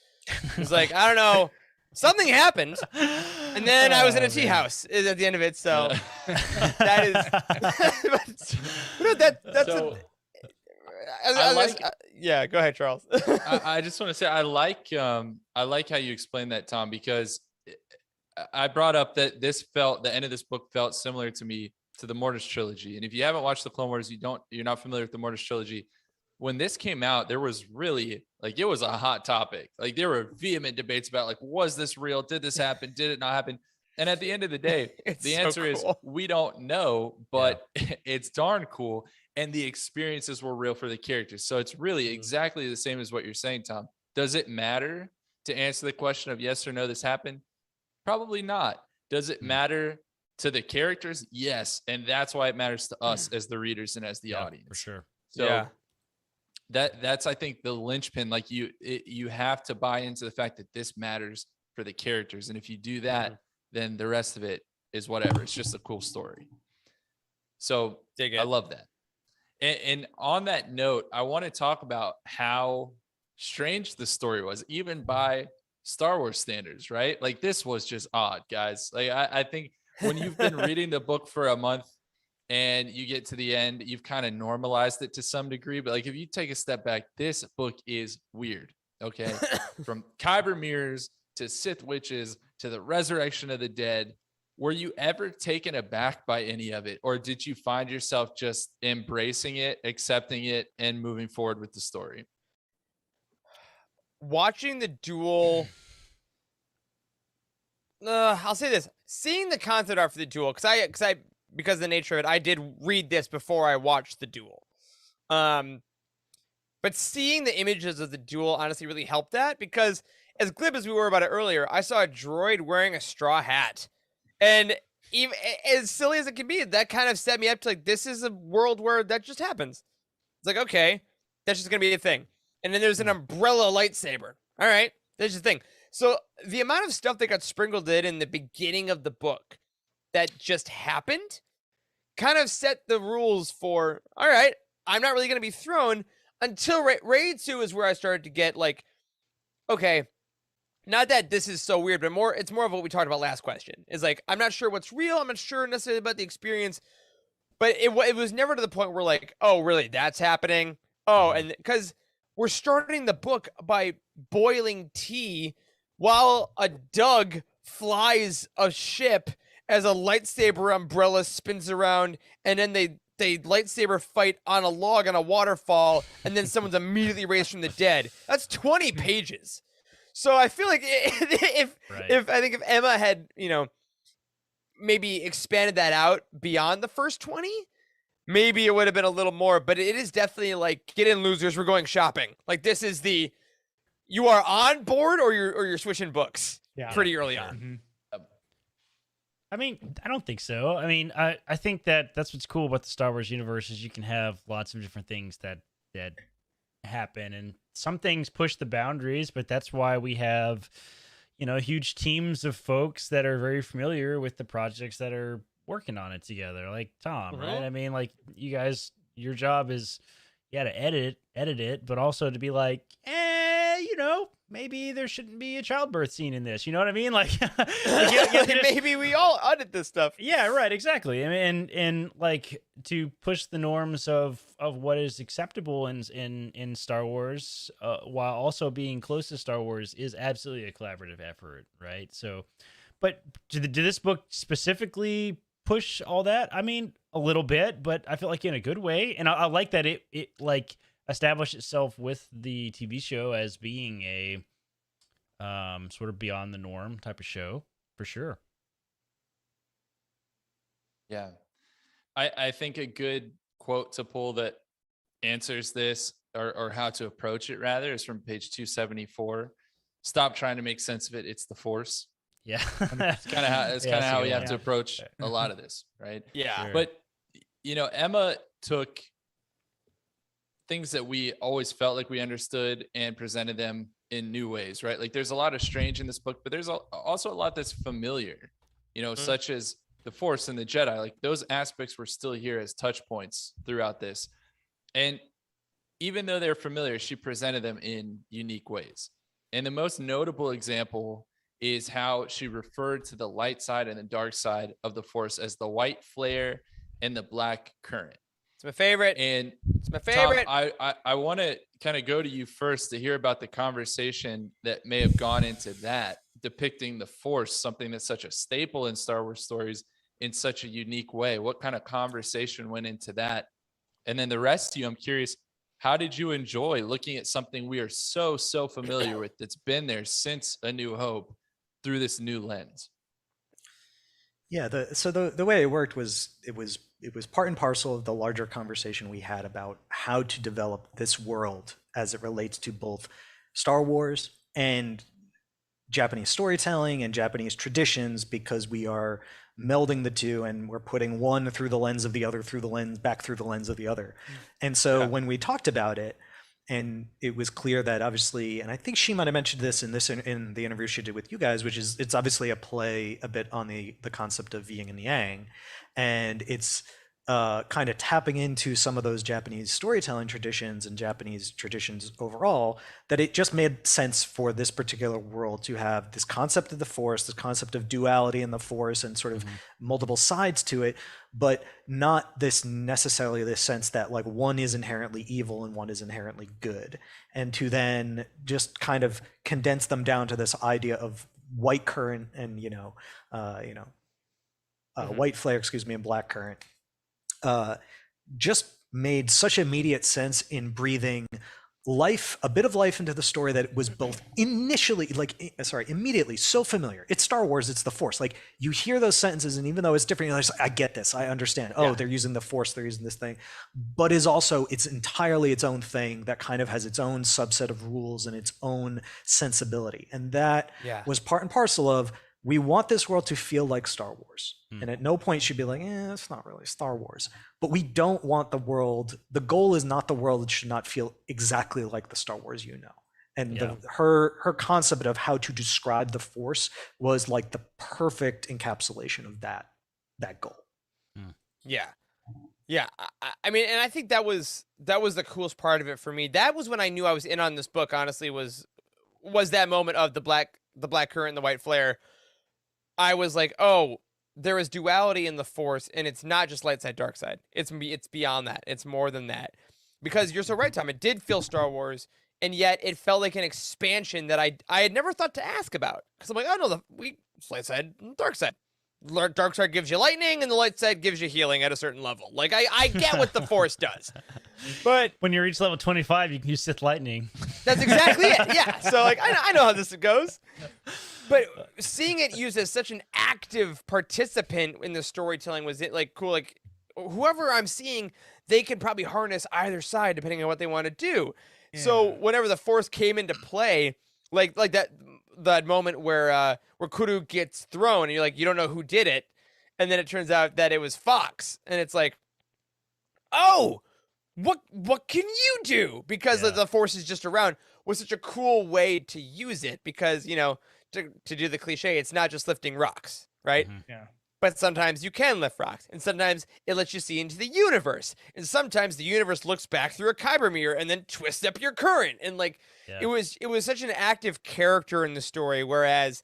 It's like, I don't know, something happened, and then I was in a tea house at the end of it, so that is... yeah, go ahead, Charles. I just want to say I like how you explained that, Tom, because I brought up that the end of this book felt similar to me to the Mortis trilogy. And if you haven't watched the Clone Wars, you're not familiar with the Mortis trilogy. When this came out, there was really it was a hot topic. Like there were vehement debates about like, was this real? Did this happen? Did it not happen? And at the end of the day, the answer is we don't know, but it's darn cool. And the experiences were real for the characters. So it's really exactly the same as what you're saying, Tom. Does it matter to answer the question of yes or no, this happened? Probably not. Does it matter to the characters? Yes. And that's why it matters to us as the readers and as the audience. For sure. So that's, I think, the linchpin. Like you have to buy into the fact that this matters for the characters. And if you do that, then the rest of it is whatever. It's just a cool story. So I love that. And on that note, I want to talk about how strange the story was, even by Star Wars standards, right? Like this was just odd, guys. Like I think when you've been reading the book for a month and you get to the end, you've kind of normalized it to some degree. But like if you take a step back, this book is weird, okay? From Kyber mirrors to Sith witches to the resurrection of the dead. Were you ever taken aback by any of it? Or did you find yourself just embracing it, accepting it, and moving forward with the story? Watching the duel... I'll say this. Seeing the concept art for the duel, because of the nature of it, I did read this before I watched the duel. But seeing the images of the duel honestly really helped that, because as glib as we were about it earlier, I saw a droid wearing a straw hat. And even as silly as it can be, that kind of set me up to like, this is a world where that just happens. It's like, okay, that's just going to be a thing. And then there's an umbrella lightsaber. All right, that's the thing. So the amount of stuff that got sprinkled in the beginning of the book that just happened kind of set the rules for, all right, I'm not really going to be thrown. until Raid 2 is where I started to get like, okay, not that this is so weird, but it's more of what we talked about last question. Is like, I'm not sure what's real. I'm not sure necessarily about the experience, but it was never to the point where like, oh, really, that's happening. Oh, and because we're starting the book by boiling tea while a Doug flies a ship as a lightsaber umbrella spins around, and then they lightsaber fight on a log on a waterfall, and then someone's immediately raised from the dead. That's 20 pages. So I feel like if Emma had, maybe expanded that out beyond the first 20, maybe it would have been a little more, but it is definitely like, get in, losers, we're going shopping. Like, this is you are on board or you're switching books pretty early on. Mm-hmm. I mean, I don't think so. I mean, I think that's what's cool about the Star Wars universe is you can have lots of different things that happen, and some things push the boundaries, but that's why we have, huge teams of folks that are very familiar with the projects that are working on it together, like Tom, right? I mean, like, you guys, your job is, to edit it, but also to be like, maybe there shouldn't be a childbirth scene in this. You know what I mean? Like, maybe we all audit this stuff. Yeah, right. Exactly. I mean, and like, to push the norms of what is acceptable in Star Wars, while also being close to Star Wars, is absolutely a collaborative effort, right? So, but did this book specifically push all that? I mean, a little bit, but I feel like in a good way, and I like that it like established itself with the TV show as being a sort of beyond the norm type of show, for sure. Yeah. I think a good quote to pull that answers this, or how to approach it rather, is from page 274. Stop trying to make sense of it. It's the Force. Yeah. It's kind of how we have to approach a lot of this, right? Yeah. Sure. But, Emma took things that we always felt like we understood and presented them in new ways, right? Like, there's a lot of strange in this book, but there's also a lot that's familiar, such as the Force and the Jedi. Like, those aspects were still here as touch points throughout this. And even though they're familiar, she presented them in unique ways. And the most notable example is how she referred to the light side and the dark side of the Force as the white flare and the black current. It's my favorite. And it's my favorite. Tom, I want to kind of go to you first to hear about the conversation that may have gone into that, depicting the Force, something that's such a staple in Star Wars stories, in such a unique way. What kind of conversation went into that? And then the rest of you, I'm curious, how did you enjoy looking at something we are so familiar with, that's been there since A New Hope, through this new lens? Yeah, the way it worked was it was part and parcel of the larger conversation we had about how to develop this world as it relates to both Star Wars and Japanese storytelling and Japanese traditions, because we are melding the two and we're putting one through the lens of the other, back through the lens of the other. And so when we talked about it, and it was clear that obviously, and I think she might have mentioned this in the interview she did with you guys, which is, it's obviously a play a bit on the concept of yin and yang, and it's kind of tapping into some of those Japanese storytelling traditions and Japanese traditions overall, that it just made sense for this particular world to have this concept of the Force, this concept of duality in the Force, and sort of multiple sides to it, but not this necessarily this sense that like one is inherently evil and one is inherently good, and to then just kind of condense them down to this idea of white current and white flare, and black current. Just made such immediate sense in breathing a bit of life into the story, that it was both immediately so familiar. It's Star Wars, it's the Force. Like, you hear those sentences, and even though it's different, you're like, I get this, I understand. Oh, they're using the Force, they're using this thing. But it's entirely its own thing that kind of has its own subset of rules and its own sensibility. And that was part and parcel of, we want this world to feel like Star Wars. And at no point should be like, it's not really Star Wars. But we don't want the goal is not the world, it should not feel exactly like the Star Wars And her concept of how to describe the Force was like the perfect encapsulation of that goal. Yeah. I mean, and I think that was that was the coolest part of it for me. That was when I knew I was in on this book. Honestly, was that moment of the black current and the white flare. I was like, oh, there is duality in the Force, and it's not just light side, dark side. It's beyond that. It's more than that. Because you're so right, Tom. It did feel Star Wars, and yet it felt like an expansion that I had never thought to ask about. Because I'm like, oh no, it's light side, and dark side. Dark side gives you lightning, and the light side gives you healing at a certain level. Like I get what the Force does, but when you reach level 25, you can use Sith lightning. That's exactly it. Yeah. So like I know how this goes, but seeing it used as such an active participant in the storytelling was it like cool. Like whoever I'm seeing, they can probably harness either side depending on what they want to do. Yeah. So whenever the Force came into play, like that moment where Kuru gets thrown and you're like, you don't know who did it. And then it turns out that it was Fox. And it's like, oh, what can you do? Because the Force is just around was such a cool way to use it because, you know, to do the cliche, it's not just lifting rocks, right? Mm-hmm. Yeah. But sometimes you can lift rocks, and sometimes it lets you see into the universe, and sometimes the universe looks back through a kyber mirror and then twists up your current, and like it was such an active character in the story. Whereas,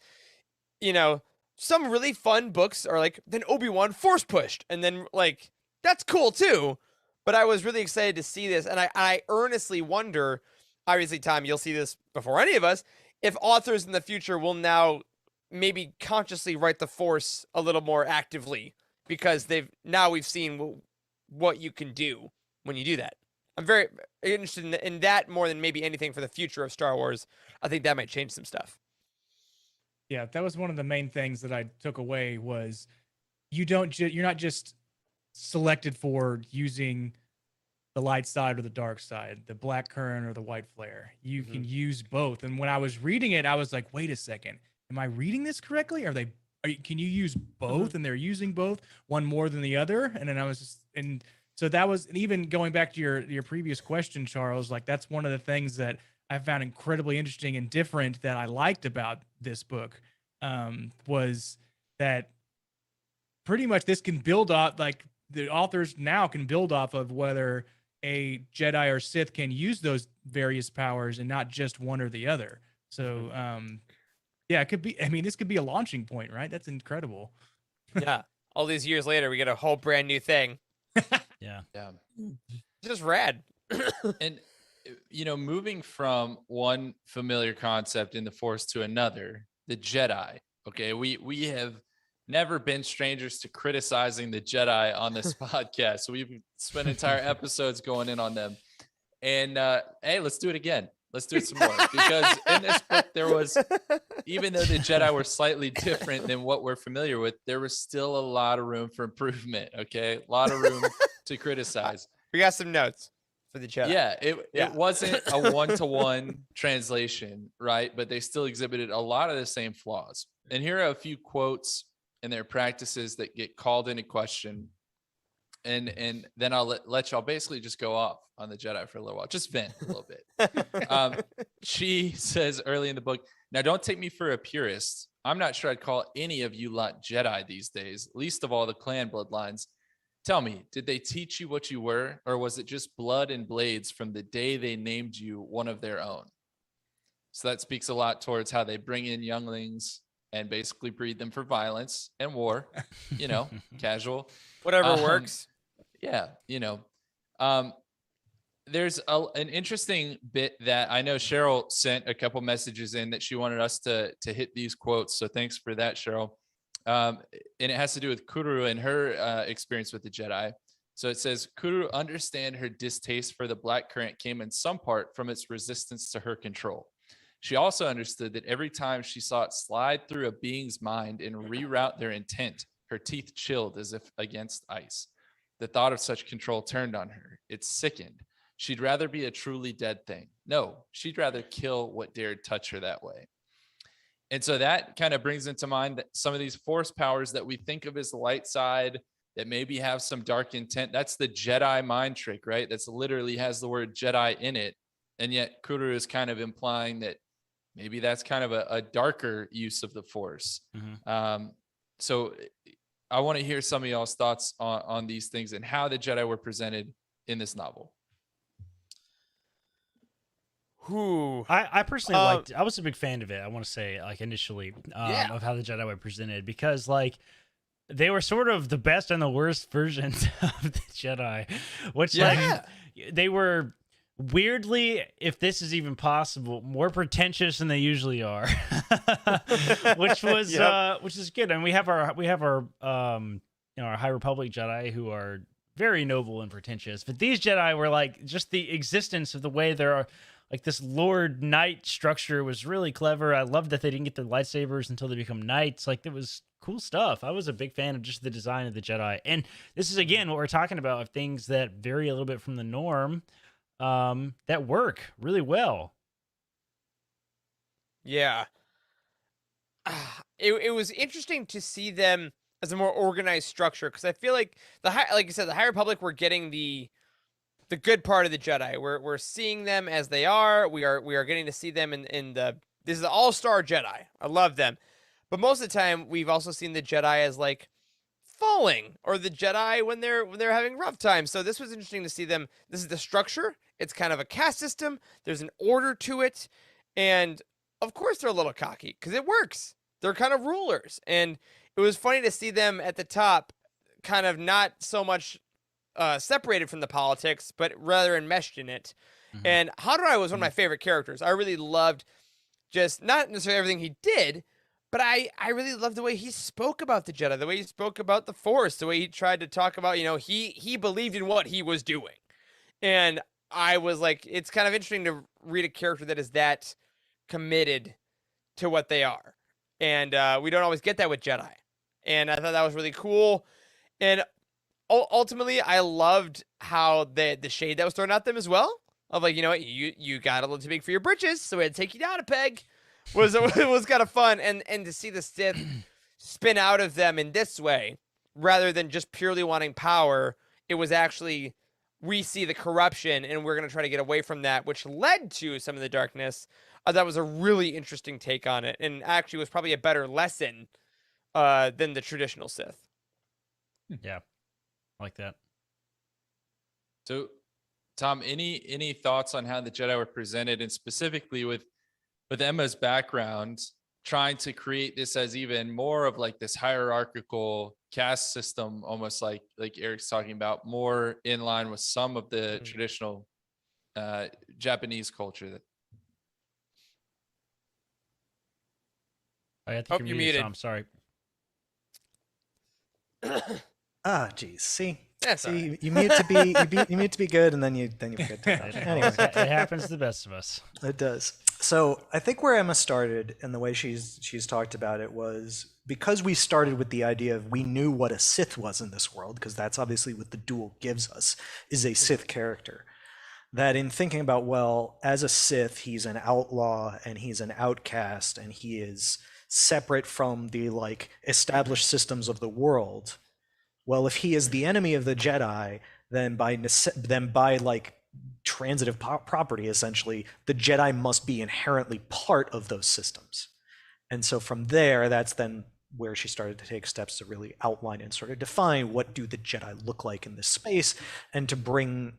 you know, some really fun books are like then Obi-Wan force pushed, and then like that's cool too. But I was really excited to see this, and I earnestly wonder. Obviously, Tom, you'll see this before any of us. If authors in the future will now maybe consciously write the Force a little more actively because we've seen what you can do when you do that. I'm very interested in that more than maybe anything for the future of Star Wars. I think that might change some stuff. Yeah, that was one of the main things that I took away was you're not just selected for using the light side or the dark side, the black current or the white flare. You can use both. And when I was reading it, I was like, wait a second. Am I reading this correctly? Can you use both? And they're using both, one more than the other. And then so that was, and even going back to your previous question, Charles, like that's one of the things that I found incredibly interesting and different that I liked about this book, was that pretty much this can build off, like the authors now can build off of whether a Jedi or Sith can use those various powers and not just one or the other. So, yeah, it could be. I mean, this could be a launching point, right? That's incredible. Yeah. All these years later, we get a whole brand new thing. Yeah. Just rad. And, you know, moving from one familiar concept in the Force to another, the Jedi. Okay. We have never been strangers to criticizing the Jedi on this podcast. We've spent entire episodes going in on them. And, hey, let's do it again. Let's do it some more, because in this book, there was, even though the Jedi were slightly different than what we're familiar with, there was still a lot of room for improvement. Okay. A lot of room to criticize. We got some notes for the Jedi. Yeah. It wasn't a one-to-one translation, right? But they still exhibited a lot of the same flaws. And here are a few quotes and their practices that get called into question. And then I'll let y'all basically just go off on the Jedi for a little while, just vent a little bit. She says early in the book, now don't take me for a purist. I'm not sure I'd call any of you lot Jedi these days, least of all the clan bloodlines. Tell me, did they teach you what you were, or was it just blood and blades from the day they named you one of their own? So that speaks a lot towards how they bring in younglings and basically breed them for violence and war, you know, casual. Whatever works. Yeah, you know, there's an interesting bit that I know Cheryl sent a couple messages in that she wanted us to hit these quotes. So thanks for that, Cheryl. And it has to do with Kuru and her experience with the Jedi. So it says, Kuru understand her distaste for the black current came in some part from its resistance to her control. She also understood that every time she saw it slide through a being's mind and reroute their intent, her teeth chilled as if against ice. The thought of such control turned on her. It sickened. She'd rather be a truly dead thing. No, she'd rather kill what dared touch her that way. And so that kind of brings into mind that some of these Force powers that we think of as the light side that maybe have some dark intent, that's the Jedi mind trick, right? That's literally has the word Jedi in it. And yet Kuru is kind of implying that maybe that's kind of a darker use of the Force. So I want to hear some of y'all's thoughts on these things and how the Jedi were presented in this novel. Who? I personally liked. I was a big fan of it. I want to say, like initially, Yeah. of how the Jedi were presented, because like they were sort of the best and the worst versions of the Jedi, which like they were weirdly, if this is even possible, more pretentious than they usually are, which was which is good. And we have our our High Republic Jedi who are very noble and pretentious, but these Jedi were like just the existence of the way there are. Like this Lord Knight structure was really clever. I loved that they didn't get their lightsabers until they become knights. Like it was cool stuff. I was a big fan of just the design of the Jedi. And this is again what we're talking about, of things that vary a little bit from the norm, that work really well. Yeah. It was interesting to see them as a more organized structure, because I feel like like you said, the High Republic were getting the good part of the Jedi. We're seeing them as they are. We are getting to see them in the this is the all-star Jedi. I love them. But most of the time we've also seen the Jedi as like falling, or the Jedi when they're having rough times. So this was interesting to see them. This is the structure. It's kind of a caste system. There's an order to it. And of course they're a little cocky because it works. They're kind of rulers. And it was funny to see them at the top kind of not so much separated from the politics, but rather enmeshed in it. Mm-hmm. And Hanrai was one of my favorite characters. I really loved just not necessarily everything he did, but I really loved the way he spoke about the Jedi, the way he spoke about the Force, the way he tried to talk about, he believed in what he was doing. And I was like, it's kind of interesting to read a character that is that committed to what they are. And we don't always get that with Jedi. And I thought that was really cool. And ultimately, I loved how the shade that was thrown at them as well. Of like, you got a little too big for your britches, so we had to take you down a peg. It was kind of fun, and to see the Sith spin out of them in this way, rather than just purely wanting power. It was actually, we see the corruption, and we're going to try to get away from that, which led to some of the darkness. That was a really interesting take on it, and actually was probably a better lesson than the traditional Sith. Yeah. I like that. So, Tom, any thoughts on how the Jedi were presented, and specifically with Emma's background, trying to create this as even more of like this hierarchical caste system, almost like Eric's talking about, more in line with some of the traditional Japanese culture? I think you're muted. Tom, sorry. Geez. See, that's see, right. you mute to be good, and then you forget to. Anyway, it happens to the best of us. It does. So I think where Emma started, and the way she's talked about it, was because we started with the idea of we knew what a Sith was in this world, because that's obviously what the duel gives us, is a Sith character. That in thinking about, well, as a Sith, he's an outlaw and he's an outcast, and he is separate from the like established systems of the world. Well, if he is the enemy of the Jedi, then by like transitive property, essentially, the Jedi must be inherently part of those systems. And so from there, that's then where she started to take steps to really outline and sort of define what do the Jedi look like in this space, and to bring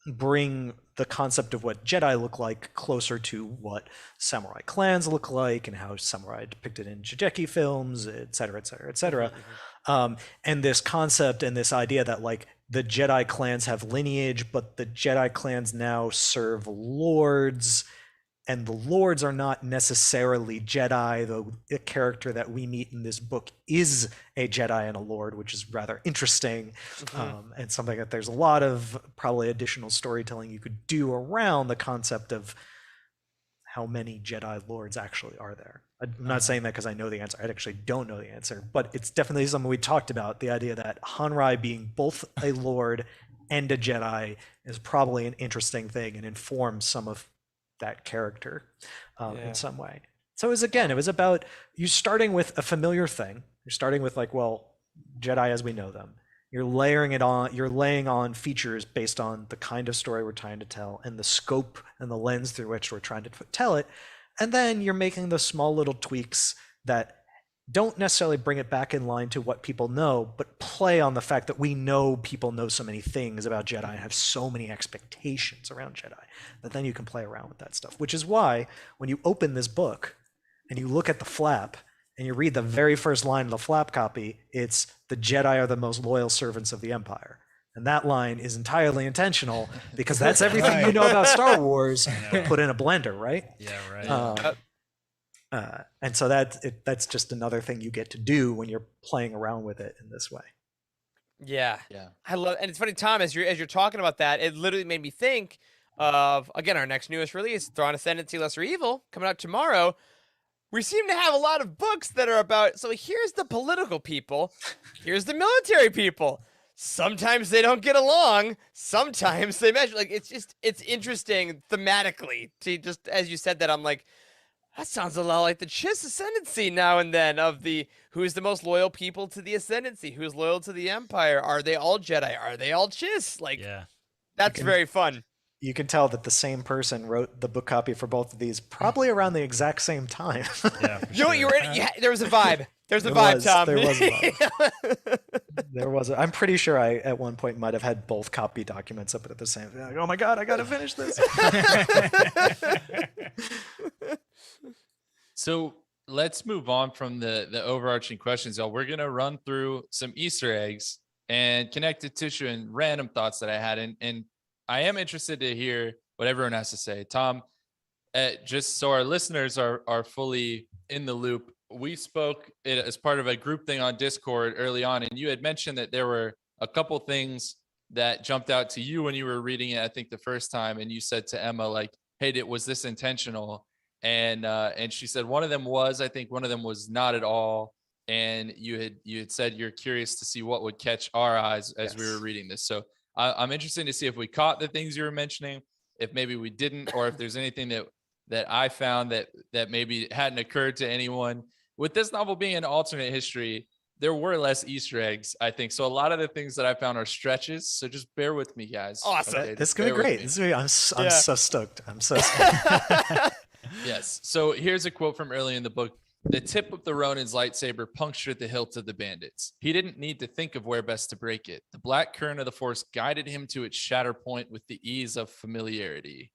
the concept of what Jedi look like closer to what samurai clans look like, and how samurai are depicted in Jijeki films, et cetera, et cetera, et cetera. And this concept and this idea that like the Jedi clans have lineage, but the Jedi clans now serve lords, and the lords are not necessarily Jedi, though the character that we meet in this book is a Jedi and a lord, which is rather interesting, and something that there's a lot of probably additional storytelling you could do around the concept of how many Jedi lords actually are there. I'm not saying that because I know the answer. I actually don't know the answer, but it's definitely something we talked about, the idea that Hanrai being both a lord and a Jedi is probably an interesting thing and informs some of that character in some way. So it was about you starting with a familiar thing. You're starting with like, well, Jedi as we know them. You're laying on features based on the kind of story we're trying to tell and the scope and the lens through which we're trying to tell it. And then you're making the small little tweaks that don't necessarily bring it back in line to what people know, but play on the fact that we know people know so many things about Jedi and have so many expectations around Jedi that then you can play around with that stuff. Which is why when you open this book and you look at the flap and you read the very first line of the flap copy, it's "The Jedi are the most loyal servants of the Empire." And that line is entirely intentional because that's everything you know about Star Wars put in a blender, right? Yeah, right. And so that's just another thing you get to do when you're playing around with it in this way. Yeah. Yeah. I love, and it's funny, Tom, as you're talking about that, it literally made me think of, again, our next newest release, Thrawn Ascendancy Lesser Evil, coming out tomorrow. We seem to have a lot of books that are about, so here's the political people, here's the military people. Sometimes they don't get along, sometimes they measure. Like, it's interesting thematically to just, as you said that, I'm like, that sounds a lot like the Chiss Ascendancy now and then, of the who's the most loyal people to the Ascendancy, who's loyal to the Empire. Are they all Jedi? Are they all Chiss? Like, Yeah. that's very fun. You can tell that the same person wrote the book copy for both of these probably around the exact same time. Yeah. You know what, you were in, there was a vibe. There's a There vibe, was- Tom. there was a vibe. There was. I'm pretty sure I at one point might have had both copy documents up at the same. Like, oh my god, I gotta finish this. So let's move on from the overarching questions, y'all. We're gonna run through some Easter eggs and connective tissue and random thoughts that I had, and I am interested to hear what everyone has to say. Tom, just so our listeners are fully in the loop, we spoke it as part of a group thing on Discord early on, and you had mentioned that there were a couple things that jumped out to you when you were reading it, I think the first time, and you said to Emma, like, hey, was this intentional? And she said one of them was, I think one of them was not at all. And you had said you're curious to see what would catch our eyes as we were reading this. So I'm interested to see if we caught the things you were mentioning, if maybe we didn't, or if there's anything that I found that maybe hadn't occurred to anyone. With this novel being an alternate history, there were less Easter eggs, I think. So a lot of the things that I found are stretches. So just bear with me, guys. Awesome. Okay, This is gonna be great. I'm so stoked. I'm so stoked. Yes. So here's a quote from early in the book. The tip of the Ronin's lightsaber punctured the hilt of the bandits. He didn't need to think of where best to break it. The black current of the Force guided him to its shatter point with the ease of familiarity.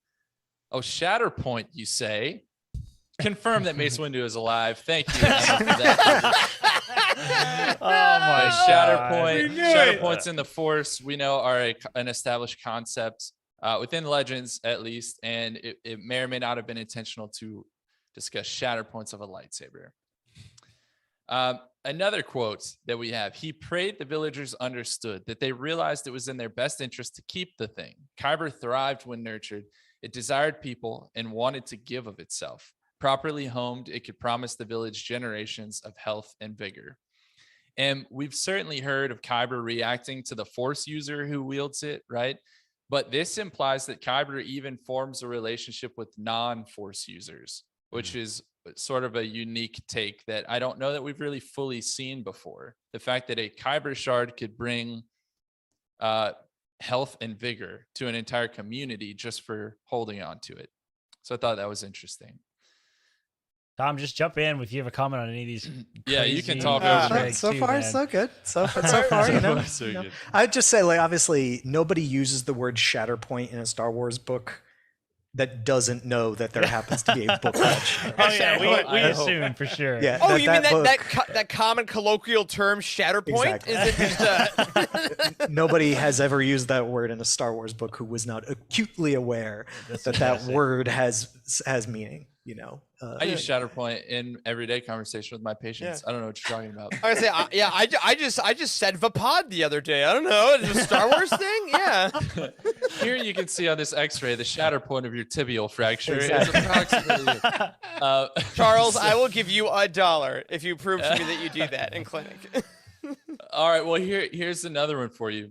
Oh, shatter point, you say? Confirm that Mace Windu is alive. Thank you, Emma, for that. Oh my Shatter points in the Force, we know, are an established concept within Legends, at least, and it may or may not have been intentional to discuss shatter points of a lightsaber. Another quote that we have: he prayed the villagers understood, that they realized it was in their best interest to keep the thing. Kyber thrived when nurtured. It desired people and wanted to give of itself. Properly homed, it could promise the village generations of health and vigor. And we've certainly heard of Kyber reacting to the Force user who wields it, right? But this implies that Kyber even forms a relationship with non-Force users, which is sort of a unique take that I don't know that we've really fully seen before. The fact that a Kyber shard could bring health and vigor to an entire community just for holding on to it. So I thought that was interesting. Tom, just jump in if you have a comment on any of these. Yeah, you can crazy talk Easter over eggs So too, far, man. so good. So far, you know. So you know. good. I'd just say, like, obviously, nobody uses the word Shatterpoint in a Star Wars book that doesn't know that there happens to be a book called Shatterpoint. Oh yeah, we I hope. assume for sure. Yeah. Oh, you mean book- that common colloquial term, Shatterpoint? Exactly. Is it just Nobody has ever used that word in a Star Wars book who was not acutely aware that word has meaning. You know, I use Shatterpoint in everyday conversation with my patients. I don't know what you're talking about. I was gonna say, I just said Vapod the other day. I don't know. Is it a Star Wars thing? Yeah. Here you can see on this X-ray the shatter point of your tibial fracture. Exactly. It's approximately. Charles, I will give you $1 if you prove to me that you do that in clinic. All right. Well, here's another one for you.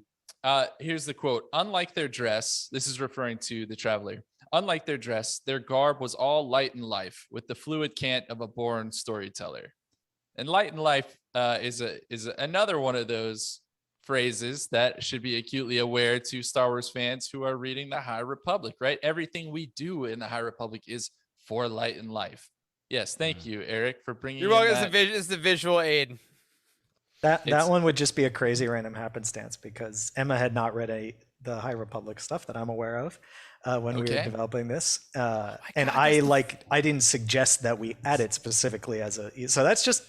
Here's the quote. Unlike their dress, this is referring to the traveler. Unlike their dress, their garb was all light and life, with the fluid cant of a born storyteller. And light and life is another one of those phrases that should be acutely aware to Star Wars fans who are reading the High Republic, right? Everything we do in the High Republic is for light and life. Yes, thank you, Eric, for bringing. You're welcome. It's the visual aid. That one would just be a crazy random happenstance because Emma had not read the High Republic stuff that I'm aware of when we were developing this, and I didn't suggest that we add it specifically as a. So that's just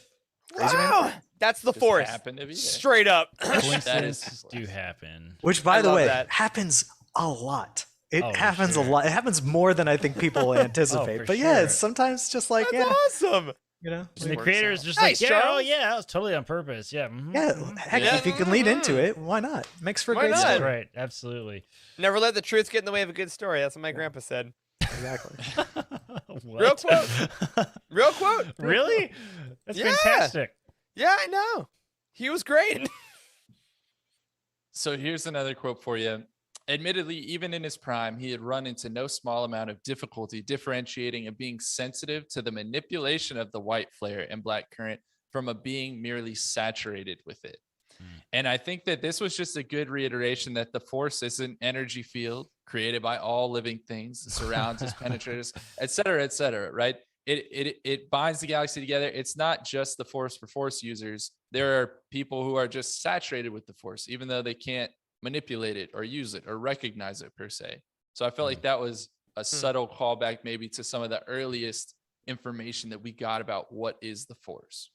crazy random. That's the Force. Straight up. Coincidences do happen. Which, by the way, happens a lot. It happens a lot. It happens more than I think people anticipate. But yeah, it's sometimes just like That's awesome. You know, and the creator is just like, oh yeah, that was totally on purpose. Yeah. Heck, if you can lead into it, why not? Makes for a great story. Right, absolutely. Never let the truth get in the way of a good story. That's what my grandpa said. Exactly. Real quote. Real quote. Really? That's fantastic. Yeah, I know. He was great. So here's another quote for you. Admittedly, even in his prime, he had run into no small amount of difficulty differentiating and being sensitive to the manipulation of the white flare and black current from a being merely saturated with it. And I think that this was just a good reiteration that the Force is an energy field created by all living things, it surrounds us, penetrates us, et cetera, right? It binds the galaxy together. It's not just the Force for Force users. There are people who are just saturated with the Force, even though they can't manipulate it or use it or recognize it per se. So I felt like that was a subtle callback maybe to some of the earliest information that we got about what is the Force.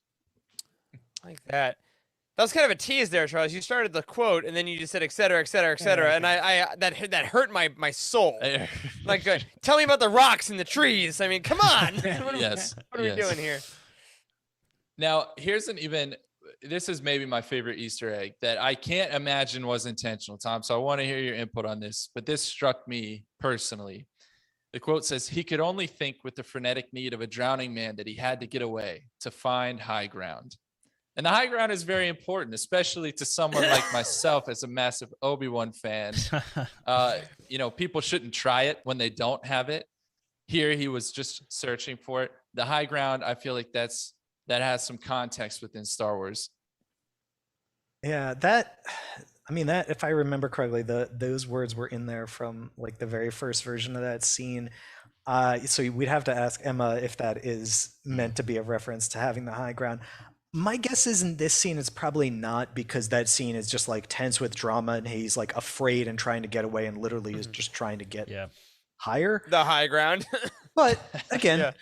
Like that. That was kind of a tease there, Charles. You started the quote and then you just said et cetera, et cetera, et cetera. And that hurt my soul. Like, tell me about the rocks and the trees. I mean, come on. What are we doing here? Now, this is maybe my favorite Easter egg that I can't imagine was intentional, Tom. So I want to hear your input on this, but this struck me personally. The quote says, he could only think with the frenetic need of a drowning man that he had to get away to find high ground. And the high ground is very important, especially to someone like myself as a massive Obi-Wan fan. People shouldn't try it when they don't have it. Here, he was just searching for it. The high ground, I feel like that has some context within Star Wars. Yeah, that if I remember correctly, those words were in there from like the very first version of that scene. So we'd have to ask Emma if that is meant to be a reference to having the high ground. My guess is in this scene it's probably not, because that scene is just like tense with drama and he's like afraid and trying to get away and literally is just trying to get higher. The high ground. But again,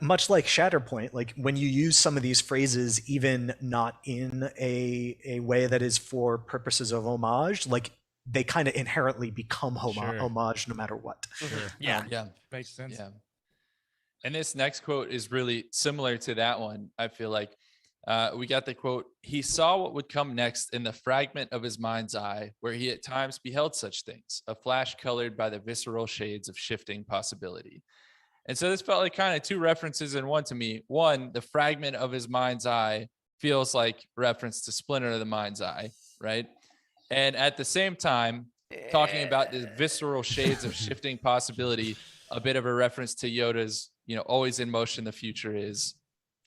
much like Shatterpoint, like when you use some of these phrases, even not in a way that is for purposes of homage, like they kind of inherently become homage no matter what. Sure. Yeah. Makes sense. Yeah. And this next quote is really similar to that one. I feel like we got the quote, he saw what would come next in the fragment of his mind's eye, where he at times beheld such things, a flash colored by the visceral shades of shifting possibility. And so this felt like kind of two references in one to me. One, the fragment of his mind's eye feels like reference to Splinter of the Mind's Eye, right? And at the same time, talking about the visceral shades of shifting possibility, a bit of a reference to Yoda's, always in motion, the future is.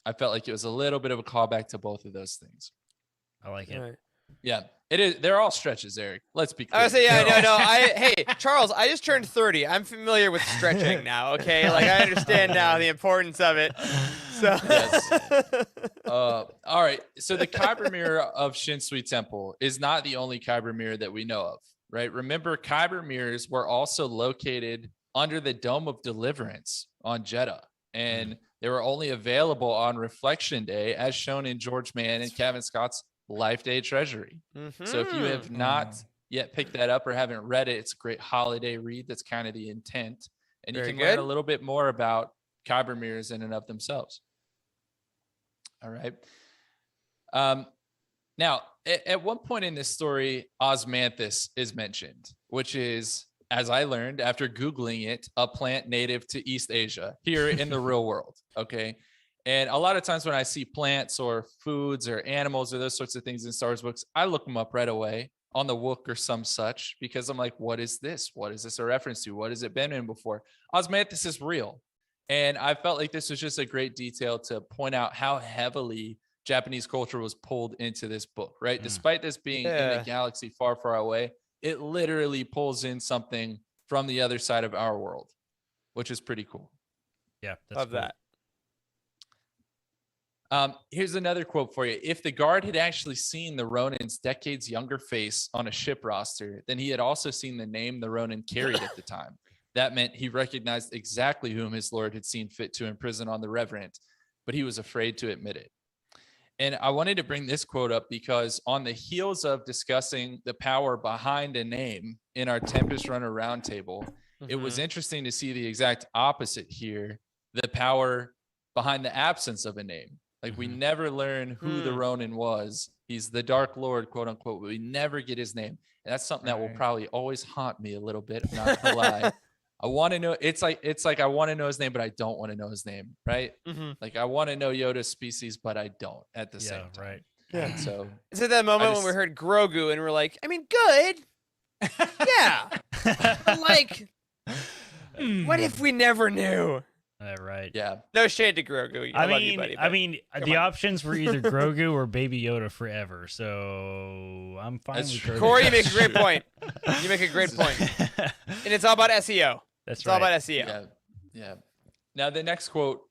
I felt like it was a little bit of a callback to both of those things. I like it. Right. Yeah, it is. They're all stretches, Eric. Let's be clear. I was say, hey, Charles, I just turned 30. I'm familiar with stretching now. Okay, like I understand now the importance of it. So, yes. All right. So the Kyber mirror of Shinsui Temple is not the only Kyber mirror that we know of, right? Remember, Kyber mirrors were also located under the Dome of Deliverance on Jeddah, and they were only available on Reflection Day, as shown in George Mann and Kevin Scott's Life Day Treasury. So if you have not yet picked that up or haven't read it, it's a great holiday read. That's kind of the intent. And you can learn a little bit more about Kyber mirrors in and of themselves. All right. Now, at one point in this story, Osmanthus is mentioned, which is, as I learned after Googling it, a plant native to East Asia here in the real world. Okay. And a lot of times when I see plants or foods or animals or those sorts of things in Star Wars books, I look them up right away on the Wook or some such, because I'm like, what is this? What is this a reference to? What has it been in before? Osmanthus is real. And I felt like this was just a great detail to point out how heavily Japanese culture was pulled into this book, right? Despite this being in a galaxy far, far away, it literally pulls in something from the other side of our world, which is pretty cool. Yeah, that's Love cool. that. Here's another quote for you. If the guard had actually seen the Ronin's decades younger face on a ship roster, then he had also seen the name the Ronin carried at the time. That meant he recognized exactly whom his lord had seen fit to imprison on the Reverend, but he was afraid to admit it. And I wanted to bring this quote up because on the heels of discussing the power behind a name in our Tempest Runner Roundtable, it was interesting to see the exact opposite here, the power behind the absence of a name. Like we never learn who the Ronin was. He's the Dark Lord, quote unquote, but we never get his name. And that's something that will probably always haunt me a little bit. I'm not gonna lie. I want to know. It's like I want to know his name, but I don't want to know his name, right? Like I want to know Yoda's species, but I don't at the same time. Right. Yeah. So it's at that moment when we heard Grogu and we're like, I mean, good. Yeah. But like, what if we never knew? Right. Yeah. No shade to Grogu. I love you, buddy, I mean, the options were either Grogu or Baby Yoda forever. So I'm fine with Grogu. Corey, you make a great point. You make a great point. And it's all about SEO. That's it's all about SEO. Yeah. Yeah. Now the next quote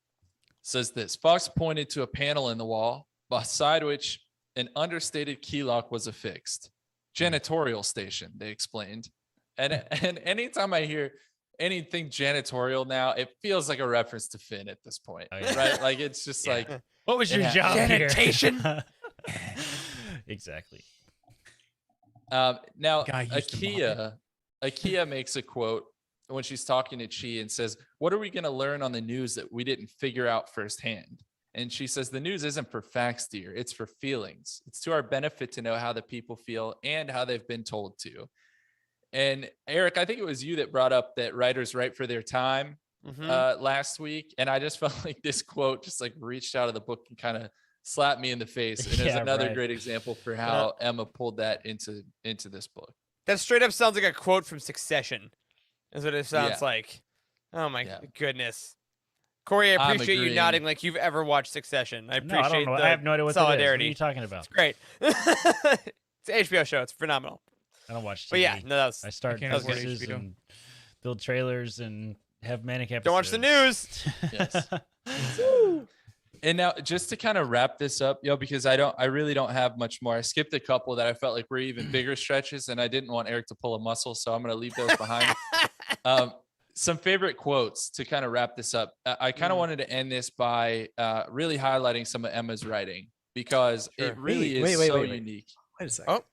says this: Fox pointed to a panel in the wall beside which an understated key lock was affixed. Janitorial station, they explained. And anytime I hear anything janitorial now, it feels like a reference to Finn at this point, right? Like it's just like, what was your job Sanitation? here? Exactly. Now Guy used to Akia makes a quote when she's talking to Chi and says, "What are we going to learn on the news that we didn't figure out firsthand?" And she says, "The news isn't for facts, dear. It's for feelings. It's to our benefit to know how the people feel and how they've been told to." And Eric, I think it was you that brought up that writers write for their time last week. And I just felt like this quote just like reached out of the book and kind of slapped me in the face. And there's another great example for how Emma pulled that into this book. That straight up sounds like a quote from Succession. Is what it sounds like. Oh my goodness. Corey, I appreciate you nodding like you've ever watched Succession. I appreciate I don't know. I have no idea what solidarity. That is. What are you talking about? It's great. It's an HBO show. It's phenomenal. I don't watch TV. But yeah, no, that was, I start businesses and build trailers and have manic episodes. Don't watch the news. Yes. And now just to kind of wrap this up, because I really don't have much more. I skipped a couple that I felt like were even bigger stretches and I didn't want Eric to pull a muscle. So I'm going to leave those behind. Some favorite quotes to kind of wrap this up. I kind of wanted to end this by really highlighting some of Emma's writing because it really is so unique. Wait a second. Oh,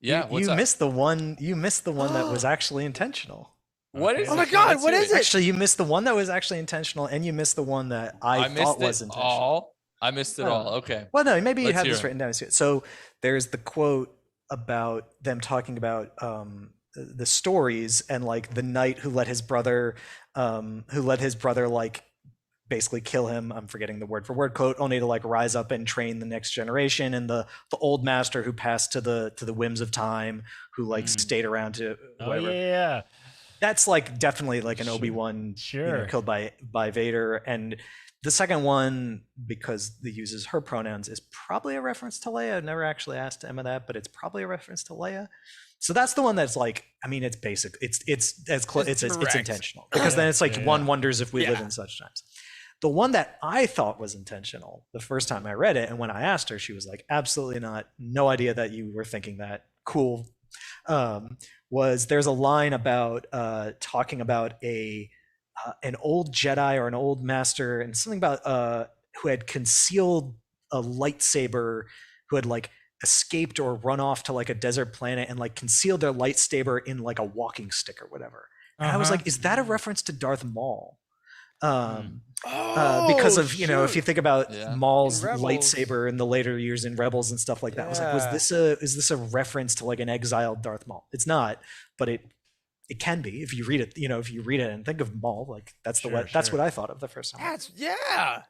yeah. You missed the one. You missed the one that was actually intentional. What is? Oh my God! What is it? Actually, you missed the one that was actually intentional, and you missed the one that I thought was intentional. I missed it all. Okay. Well, no, maybe you have this written down. So there's the quote about them talking about the stories and like the knight who let his brother like basically kill him. I'm forgetting the word for word quote, only to like rise up and train the next generation, and the old master who passed to the whims of time, who like stayed around to whatever. Oh yeah. That's like definitely like an Obi-Wan killed by Vader. And the second one, because he uses her pronouns, is probably a reference to Leia. I've never actually asked Emma that, but it's probably a reference to Leia. So that's the one that's like, I mean, it's basic. It's intentional, because then it's like one wonders if we live in such times. The one that I thought was intentional the first time I read it, and when I asked her, she was like, absolutely not. No idea that you were thinking that. Cool. Was there's a line about talking about an old Jedi or an old master, and something about who had concealed a lightsaber, who had like escaped or run off to like a desert planet and like concealed their lightsaber in like a walking stick or whatever. And I was like, is that a reference to Darth Maul? Because of, you know, if you think about Maul's lightsaber in the later years in Rebels and stuff like that, I was like, is this a reference to like an exiled Darth Maul? It's not, but it can be if you read it. You know, if you read it and think of Maul, like that's that's what I thought of the first time. That's yeah.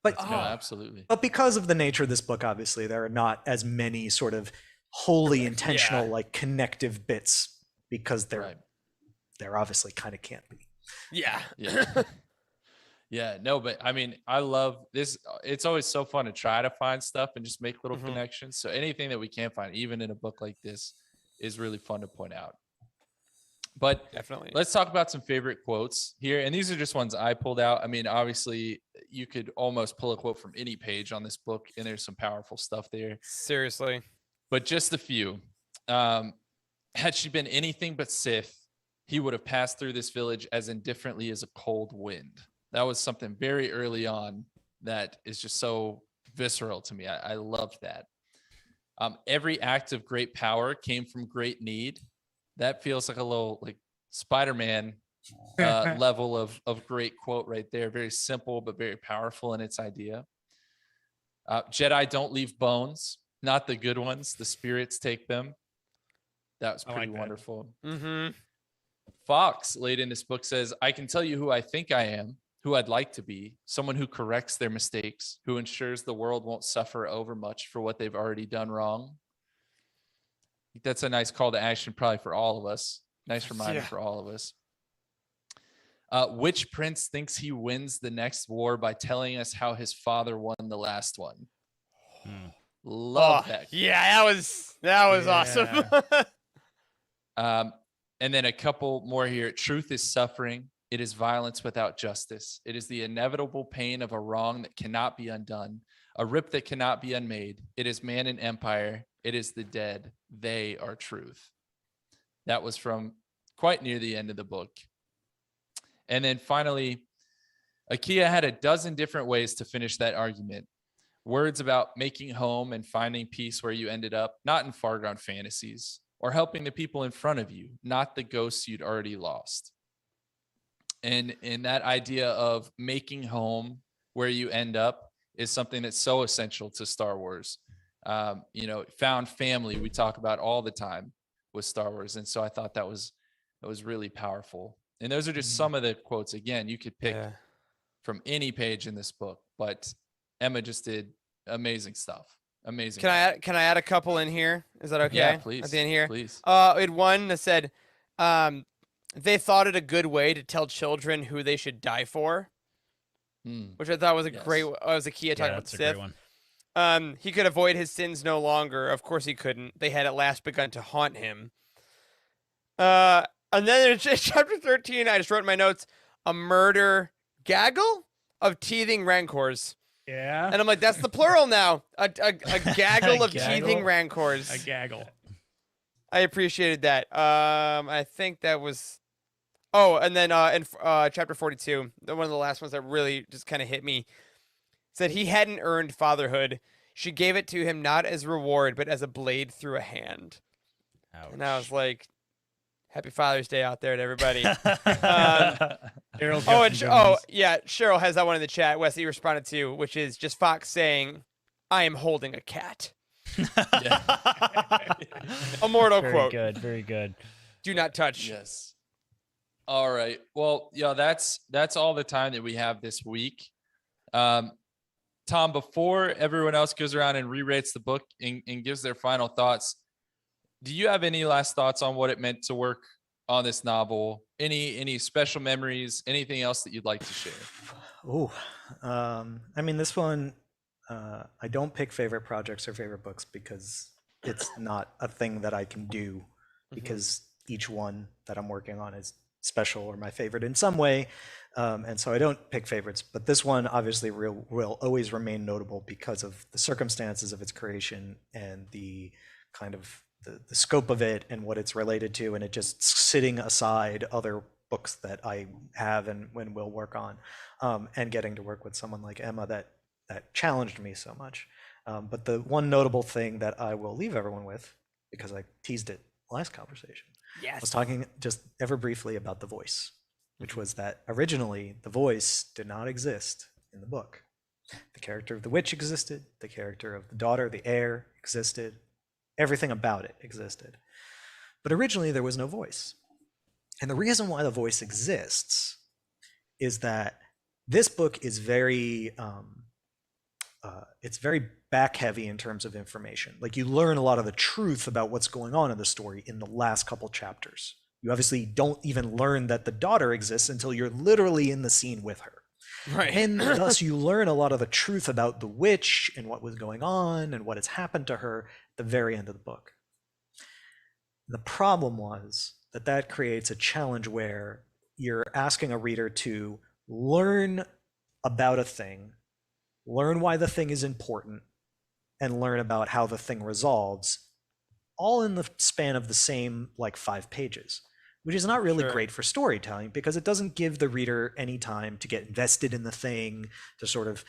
But no, absolutely. But because of the nature of this book, obviously there are not as many sort of wholly intentional like connective bits, because they're obviously kind of can't be. Yeah. Yeah, no, but I mean, I love this. It's always so fun to try to find stuff and just make little connections. So anything that we can find, even in a book like this, is really fun to point out. But Definitely. let's talk about some favorite quotes here. And these are just ones I pulled out. I mean, obviously, you could almost pull a quote from any page on this book, and there's some powerful stuff there. Seriously. But just a few. Had she been anything but Sith, he would have passed through this village as indifferently as a cold wind. That was something very early on that is just so visceral to me. I love that. Every act of great power came from great need. That feels like a little like Spider-Man level of great quote right there. Very simple, but very powerful in its idea. Jedi don't leave bones, not the good ones. The spirits take them. That was pretty wonderful. Mm-hmm. Fox, late in this book, says, I can tell you who I think I am, who I'd like to be, someone who corrects their mistakes, who ensures the world won't suffer overmuch for what they've already done wrong. I think that's a nice call to action probably for all of us. Nice reminder for all of us. Which prince thinks he wins the next war by telling us how his father won the last one? Love that. Yeah, that was awesome. And then a couple more here. Truth is suffering. It is violence without justice. It is the inevitable pain of a wrong that cannot be undone, a rip that cannot be unmade. It is man and empire. It is the dead. They are truth. That was from quite near the end of the book. And then finally, Akia had a dozen different ways to finish that argument. Words about making home and finding peace where you ended up, not in far-gone fantasies, or helping the people in front of you, not the ghosts you'd already lost. And in that idea of making home where you end up is something that's so essential to Star Wars. Found family we talk about all the time with Star Wars. And so I thought that was really powerful. And those are just some of the quotes. Again, you could pick from any page in this book, but Emma just did amazing stuff. Amazing. Can I add a couple in here? Is that okay? Yeah, please. At the end here? Please. We had one that said, they thought it a good way to tell children who they should die for, which I thought was a great. Was a key talking about Sith. Great one. He could avoid his sins no longer. Of course he couldn't. They had at last begun to haunt him. And then in chapter 13, I just wrote in my notes, a murder gaggle of teething rancors. Yeah. And I'm like, that's the plural now. A gaggle of teething rancors. A gaggle. I appreciated that. I think that was. Oh, and then in chapter 42, one of the last ones that really just kind of hit me, said he hadn't earned fatherhood. She gave it to him not as reward, but as a blade through a hand. Ouch. And I was like, Happy Father's Day out there to everybody. Cheryl has that one in the chat. Wesley responded to, which is just Fox saying, "I am holding a cat." A mortal quote. Very good. Very good. Do not touch. Yes. All right. Well, yeah, that's all the time that we have this week. Tom, before everyone else goes around and re-rates the book and gives their final thoughts, do you have any last thoughts on what it meant to work on this novel? Any special memories? Anything else that you'd like to share? This one, I don't pick favorite projects or favorite books because it's not a thing that I can do, because each one that I'm working on is special or my favorite in some way. And so I don't pick favorites, but this one obviously will always remain notable because of the circumstances of its creation and the kind of the scope of it and what it's related to, and it just sitting aside other books that I have and will work on, and getting to work with someone like Emma that challenged me so much. But the one notable thing that I will leave everyone with, because I teased it last conversation, I was talking just ever briefly about the voice, which was that originally the voice did not exist in the book. The character of the witch existed, the character of the daughter, the heir existed, everything about it existed. But originally there was no voice. And the reason why the voice exists is that this book is very back heavy in terms of information. Like, you learn a lot of the truth about what's going on in the story in the last couple chapters. You obviously don't even learn that the daughter exists until you're literally in the scene with her. Right. And thus you learn a lot of the truth about the witch and what was going on and what has happened to her at the very end of the book. The problem was that creates a challenge where you're asking a reader to learn about a thing, learn why the thing is important, and learn about how the thing resolves, all in the span of the same like 5 pages, which is not really great for storytelling because it doesn't give the reader any time to get invested in the thing, to sort of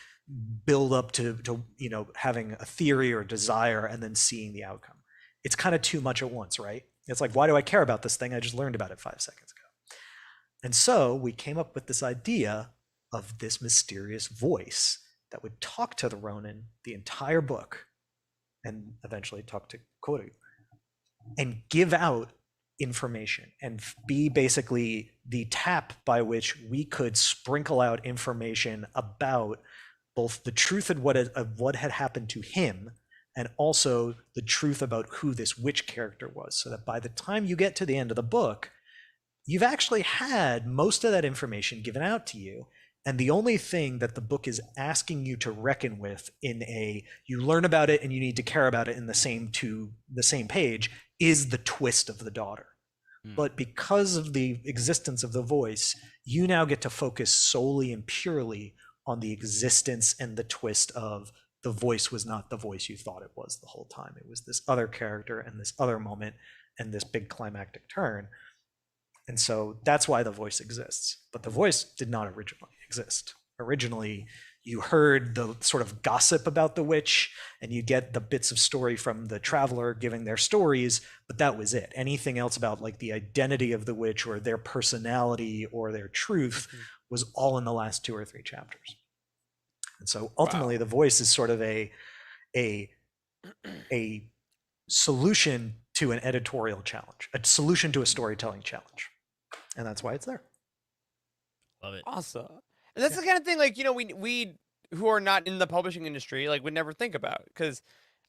build up to you know, having a theory or desire and then seeing the outcome. It's kind of too much at once, right? It's like, why do I care about this thing? I just learned about it 5 seconds ago. And so we came up with this idea of this mysterious voice that would talk to the Ronin the entire book and eventually talk to Koryu and give out information and be basically the tap by which we could sprinkle out information about both the truth of what had happened to him and also the truth about who this witch character was, so that by the time you get to the end of the book, you've actually had most of that information given out to you. And the only thing that the book is asking you to reckon with you learn about it and you need to care about it in the same page is the twist of the daughter. But because of the existence of the voice, you now get to focus solely and purely on the existence and the twist of the voice was not the voice you thought it was the whole time. It was this other character and this other moment and this big climactic turn. And so that's why the voice exists. But the voice did not originally exist. Originally, you heard the sort of gossip about the witch and you get the bits of story from the traveler giving their stories, but that was it. Anything else about like the identity of the witch or their personality or their truth was all in the last 2 or 3 chapters. And so ultimately the voice is sort of a solution to an editorial challenge, a solution to a storytelling challenge. And that's why it's there. Love it. Awesome. And that's the kind of thing, like, you know, we who are not in the publishing industry, like, would never think about, because,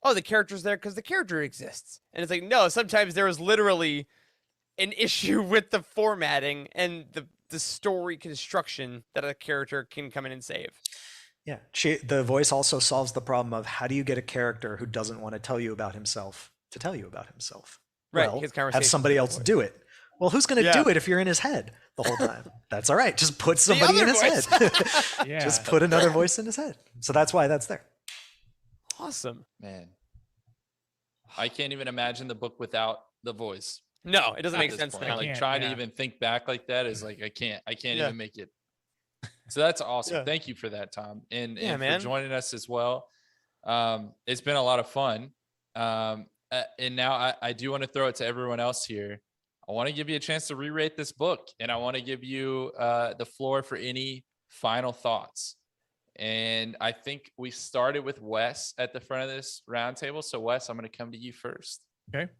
oh, the character's there because the character exists. And it's like, no, sometimes there is literally an issue with the formatting and the story construction that a character can come in and save. Yeah, the voice also solves the problem of how do you get a character who doesn't want to tell you about himself to tell you about himself? Right, Well, his have conversation somebody with else the voice. do it. Well, who's going to do it if you're in his head the whole time? That's all right. Just put somebody in other his voice. head. Yeah. Just put another voice in his head. So that's why that's there. Awesome. Man, I can't even imagine the book without the voice. No, it doesn't At make this sense point. now. Like can't, trying yeah. to even think back like that is like I can't Yeah. even make it. So that's awesome. Yeah. Thank you for that, Tom, and Yeah, and man. for joining us as well. It's been a lot of fun. And now I do want to throw it to everyone else here. I want to give you a chance to re-rate this book, and I want to give you the floor for any final thoughts. And I think we started with Wes at the front of this roundtable. So Wes, I'm going to come to you first. Okay.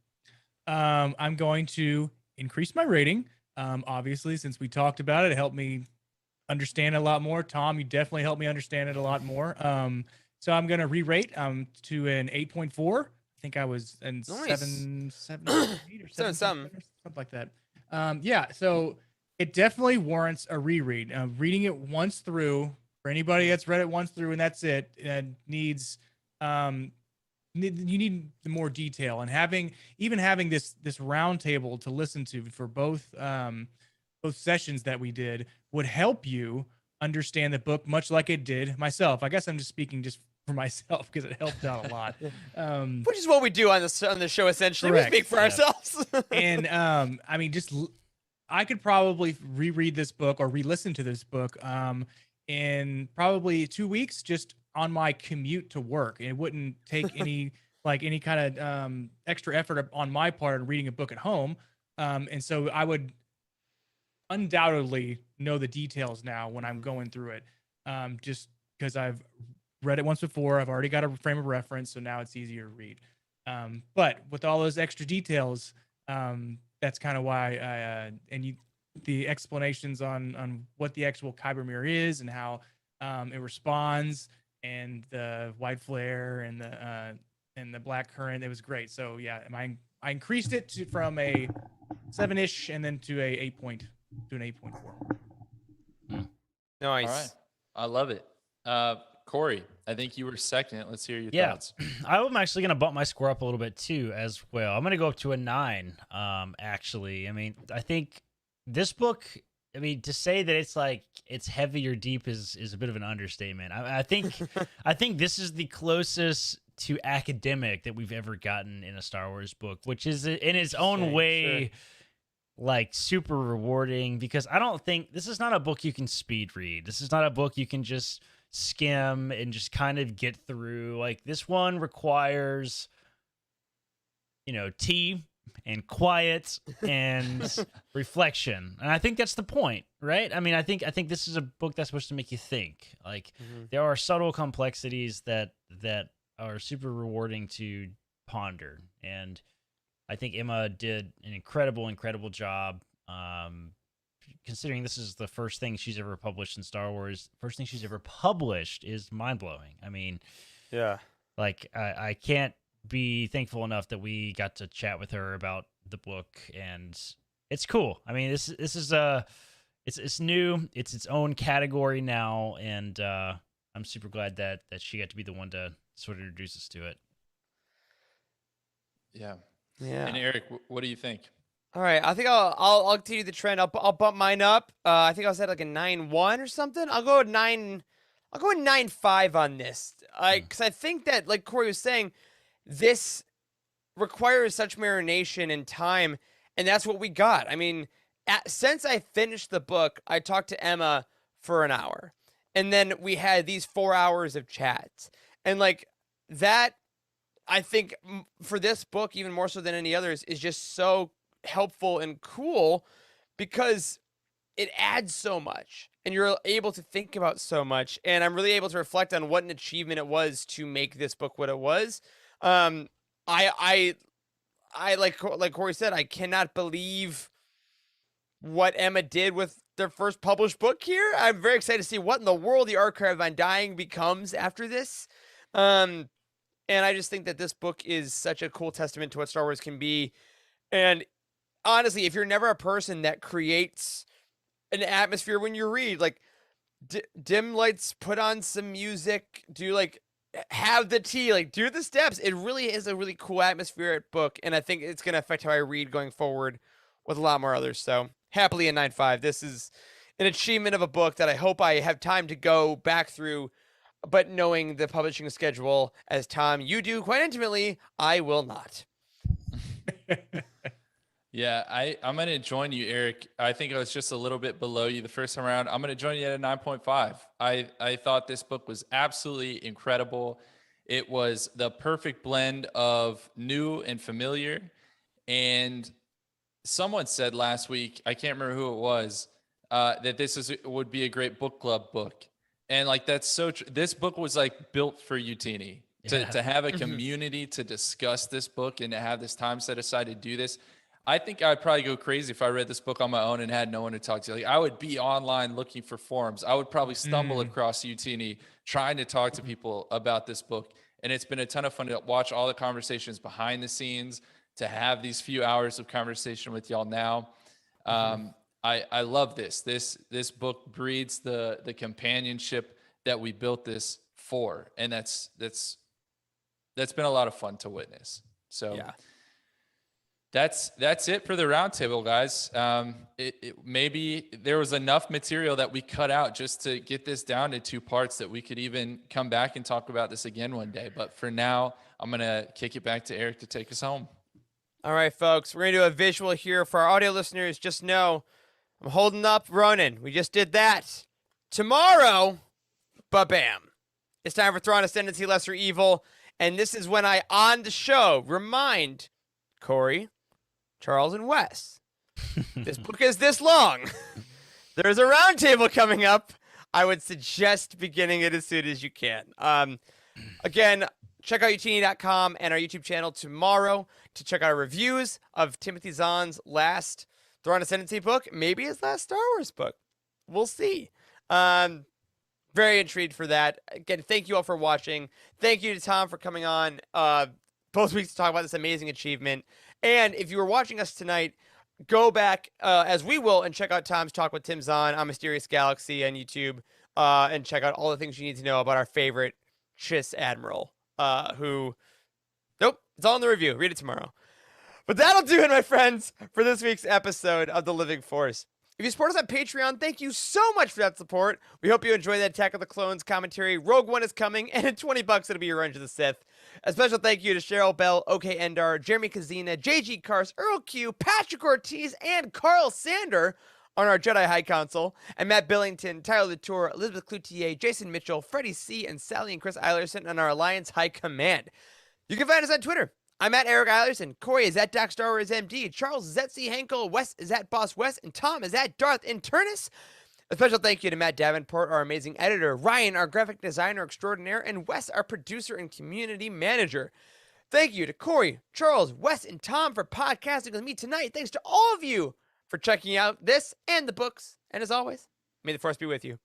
I'm going to increase my rating. Obviously, since we talked about it, it helped me understand it a lot more. Tom, you definitely helped me understand it a lot more. So I'm going to re-rate to an 8.4. I think I was in Nice. 7.8 or 7 something, something. something like that. Yeah, so it definitely warrants a reread. Reading it once through, for anybody that's read it once through and that's it, needs you need more detail, and having this round table to listen to for both sessions that we did would help you understand the book much like it did myself. I guess I'm just speaking just for myself because it helped out a lot. Which is what we do on the show, essentially. Correct. We speak for Yeah. ourselves. And I mean, I could probably reread this book or re-listen to this book in probably 2 weeks, just on my commute to work. It wouldn't take any kind of extra effort on my part in reading a book at home. And so I would undoubtedly know the details now when I'm going through it, just because I've read it once before. I've already got a frame of reference, so now it's easier to read. But with all those extra details, that's kind of why the explanations on what the actual Kyber mirror is and how it responds, and the white flare and the black current, it was great. So yeah, I increased it from a 7-ish and then to an 8.4. Nice. All right. I love it. Corey, I think you were second. Let's hear your Yeah, thoughts. I'm actually gonna bump my score up a little bit too, as well. I'm gonna go up to a 9. Actually, I mean, I think this book. I mean, to say that it's like it's heavy or deep is a bit of an understatement. I think I think this is the closest to academic that we've ever gotten in a Star Wars book, which is in its own way like super rewarding, because I don't think this is not a book you can speed read. This is not a book you can just skim and just kind of get through. Like, this one requires, tea and quiet and reflection, and I think that's the point, right? I mean, I think this is a book that's supposed to make you think. Like, there are subtle complexities that are super rewarding to ponder, and I think Emma did an incredible job. Considering this is the first thing she's ever published in Star Wars, first thing she's ever published is mind-blowing. I mean, yeah, like I can't be thankful enough that we got to chat with her about the book, and it's cool. I mean, this is it's new, it's its own category now, and I'm super glad that she got to be the one to sort of introduce us to it. Yeah. Yeah. And Eric, what do you think? All right, I think I'll continue the trend. I'll bump mine up. I think I was at like a 9.1 or something. I'll go with 9. I'll go with 9.5 on this. Because I think that, like Corey was saying, this requires such marination and time, and that's what we got. I mean, since I finished the book, I talked to Emma for an hour, and then we had these 4 hours of chats, and like that. I think for this book, even more so than any others, is just so helpful and cool because it adds so much and you're able to think about so much. And I'm really able to reflect on what an achievement it was to make this book what it was. I like Corey said, I cannot believe what Emma did with their first published book here. I'm very excited to see what in the world the Archive of Undying becomes after this. And I just think that this book is such a cool testament to what Star Wars can be. And honestly, if you're never a person that creates an atmosphere when you read, like dim lights, put on some music, have the tea, like do the steps. It really is a really cool atmospheric book. And I think it's going to affect how I read going forward with a lot more others. So happily a 9.5. This is an achievement of a book that I hope I have time to go back through. But knowing the publishing schedule, as Tom, you do quite intimately, I will not. Yeah, I'm going to join you, Eric. I think I was just a little bit below you the first time around. I'm going to join you at a 9.5. I thought this book was absolutely incredible. It was the perfect blend of new and familiar. And someone said last week, I can't remember who it was, that this would be a great book club book. And like, that's so true. This book was like built for Utini to have a community to discuss this book and to have this time set aside to do this. I think I'd probably go crazy if I read this book on my own and had no one to talk to. Like, I would be online looking for forums. I would probably stumble across Utini trying to talk to people about this book. And it's been a ton of fun to watch all the conversations behind the scenes, to have these few hours of conversation with y'all now. I love this. This book breeds the companionship that we built this for, and that's been a lot of fun to witness. So yeah, that's it for the roundtable, guys. Maybe there was enough material that we cut out just to get this down to 2 parts that we could even come back and talk about this again one day. But for now, I'm gonna kick it back to Eric to take us home. All right, folks, we're gonna do a visual here for our audio listeners. Just know I'm holding up Ronin. We just did that. Tomorrow, ba-bam. It's time for Thrawn Ascendancy Lesser Evil. And this is when I, on the show, remind Corey, Charles, and Wes. This book is this long. There's a roundtable coming up. I would suggest beginning it as soon as you can. Again, check out utini.com and our YouTube channel tomorrow to check out our reviews of Timothy Zahn's last Thrawn Ascendancy book, maybe his last Star Wars book. We'll see. Very intrigued for that. Again, thank you all for watching. Thank you to Tom for coming on both weeks to talk about this amazing achievement. And if you were watching us tonight, go back, as we will, and check out Tom's talk with Tim Zahn on Mysterious Galaxy on YouTube. and check out all the things you need to know about our favorite Chiss Admiral, who, nope, it's all in the review. Read it tomorrow. But that'll do it, my friends, for this week's episode of The Living Force. If you support us on Patreon, thank you so much for that support. We hope you enjoy that Attack of the Clones commentary. Rogue One is coming, and at $20, it'll be Revenge of the Sith. A special thank you to Cheryl Bell, OK Endar, Jeremy Kazina, JG Kars, Earl Q, Patrick Ortiz, and Carl Sander on our Jedi High Council, and Matt Billington, Tyler Latour, Elizabeth Cloutier, Jason Mitchell, Freddie C., and Sally and Chris Eilerson on our Alliance High Command. You can find us on Twitter. I'm at Eric Eilerson. Corey is at Doc Star Wars MD. Charles is at C. Henkel. Wes is at Boss Wes. And Tom is at Darth Internus. A special thank you to Matt Davenport, our amazing editor, Ryan, our graphic designer extraordinaire, and Wes, our producer and community manager. Thank you to Corey, Charles, Wes, and Tom for podcasting with me tonight. Thanks to all of you for checking out this and the books. And as always, may the Force be with you.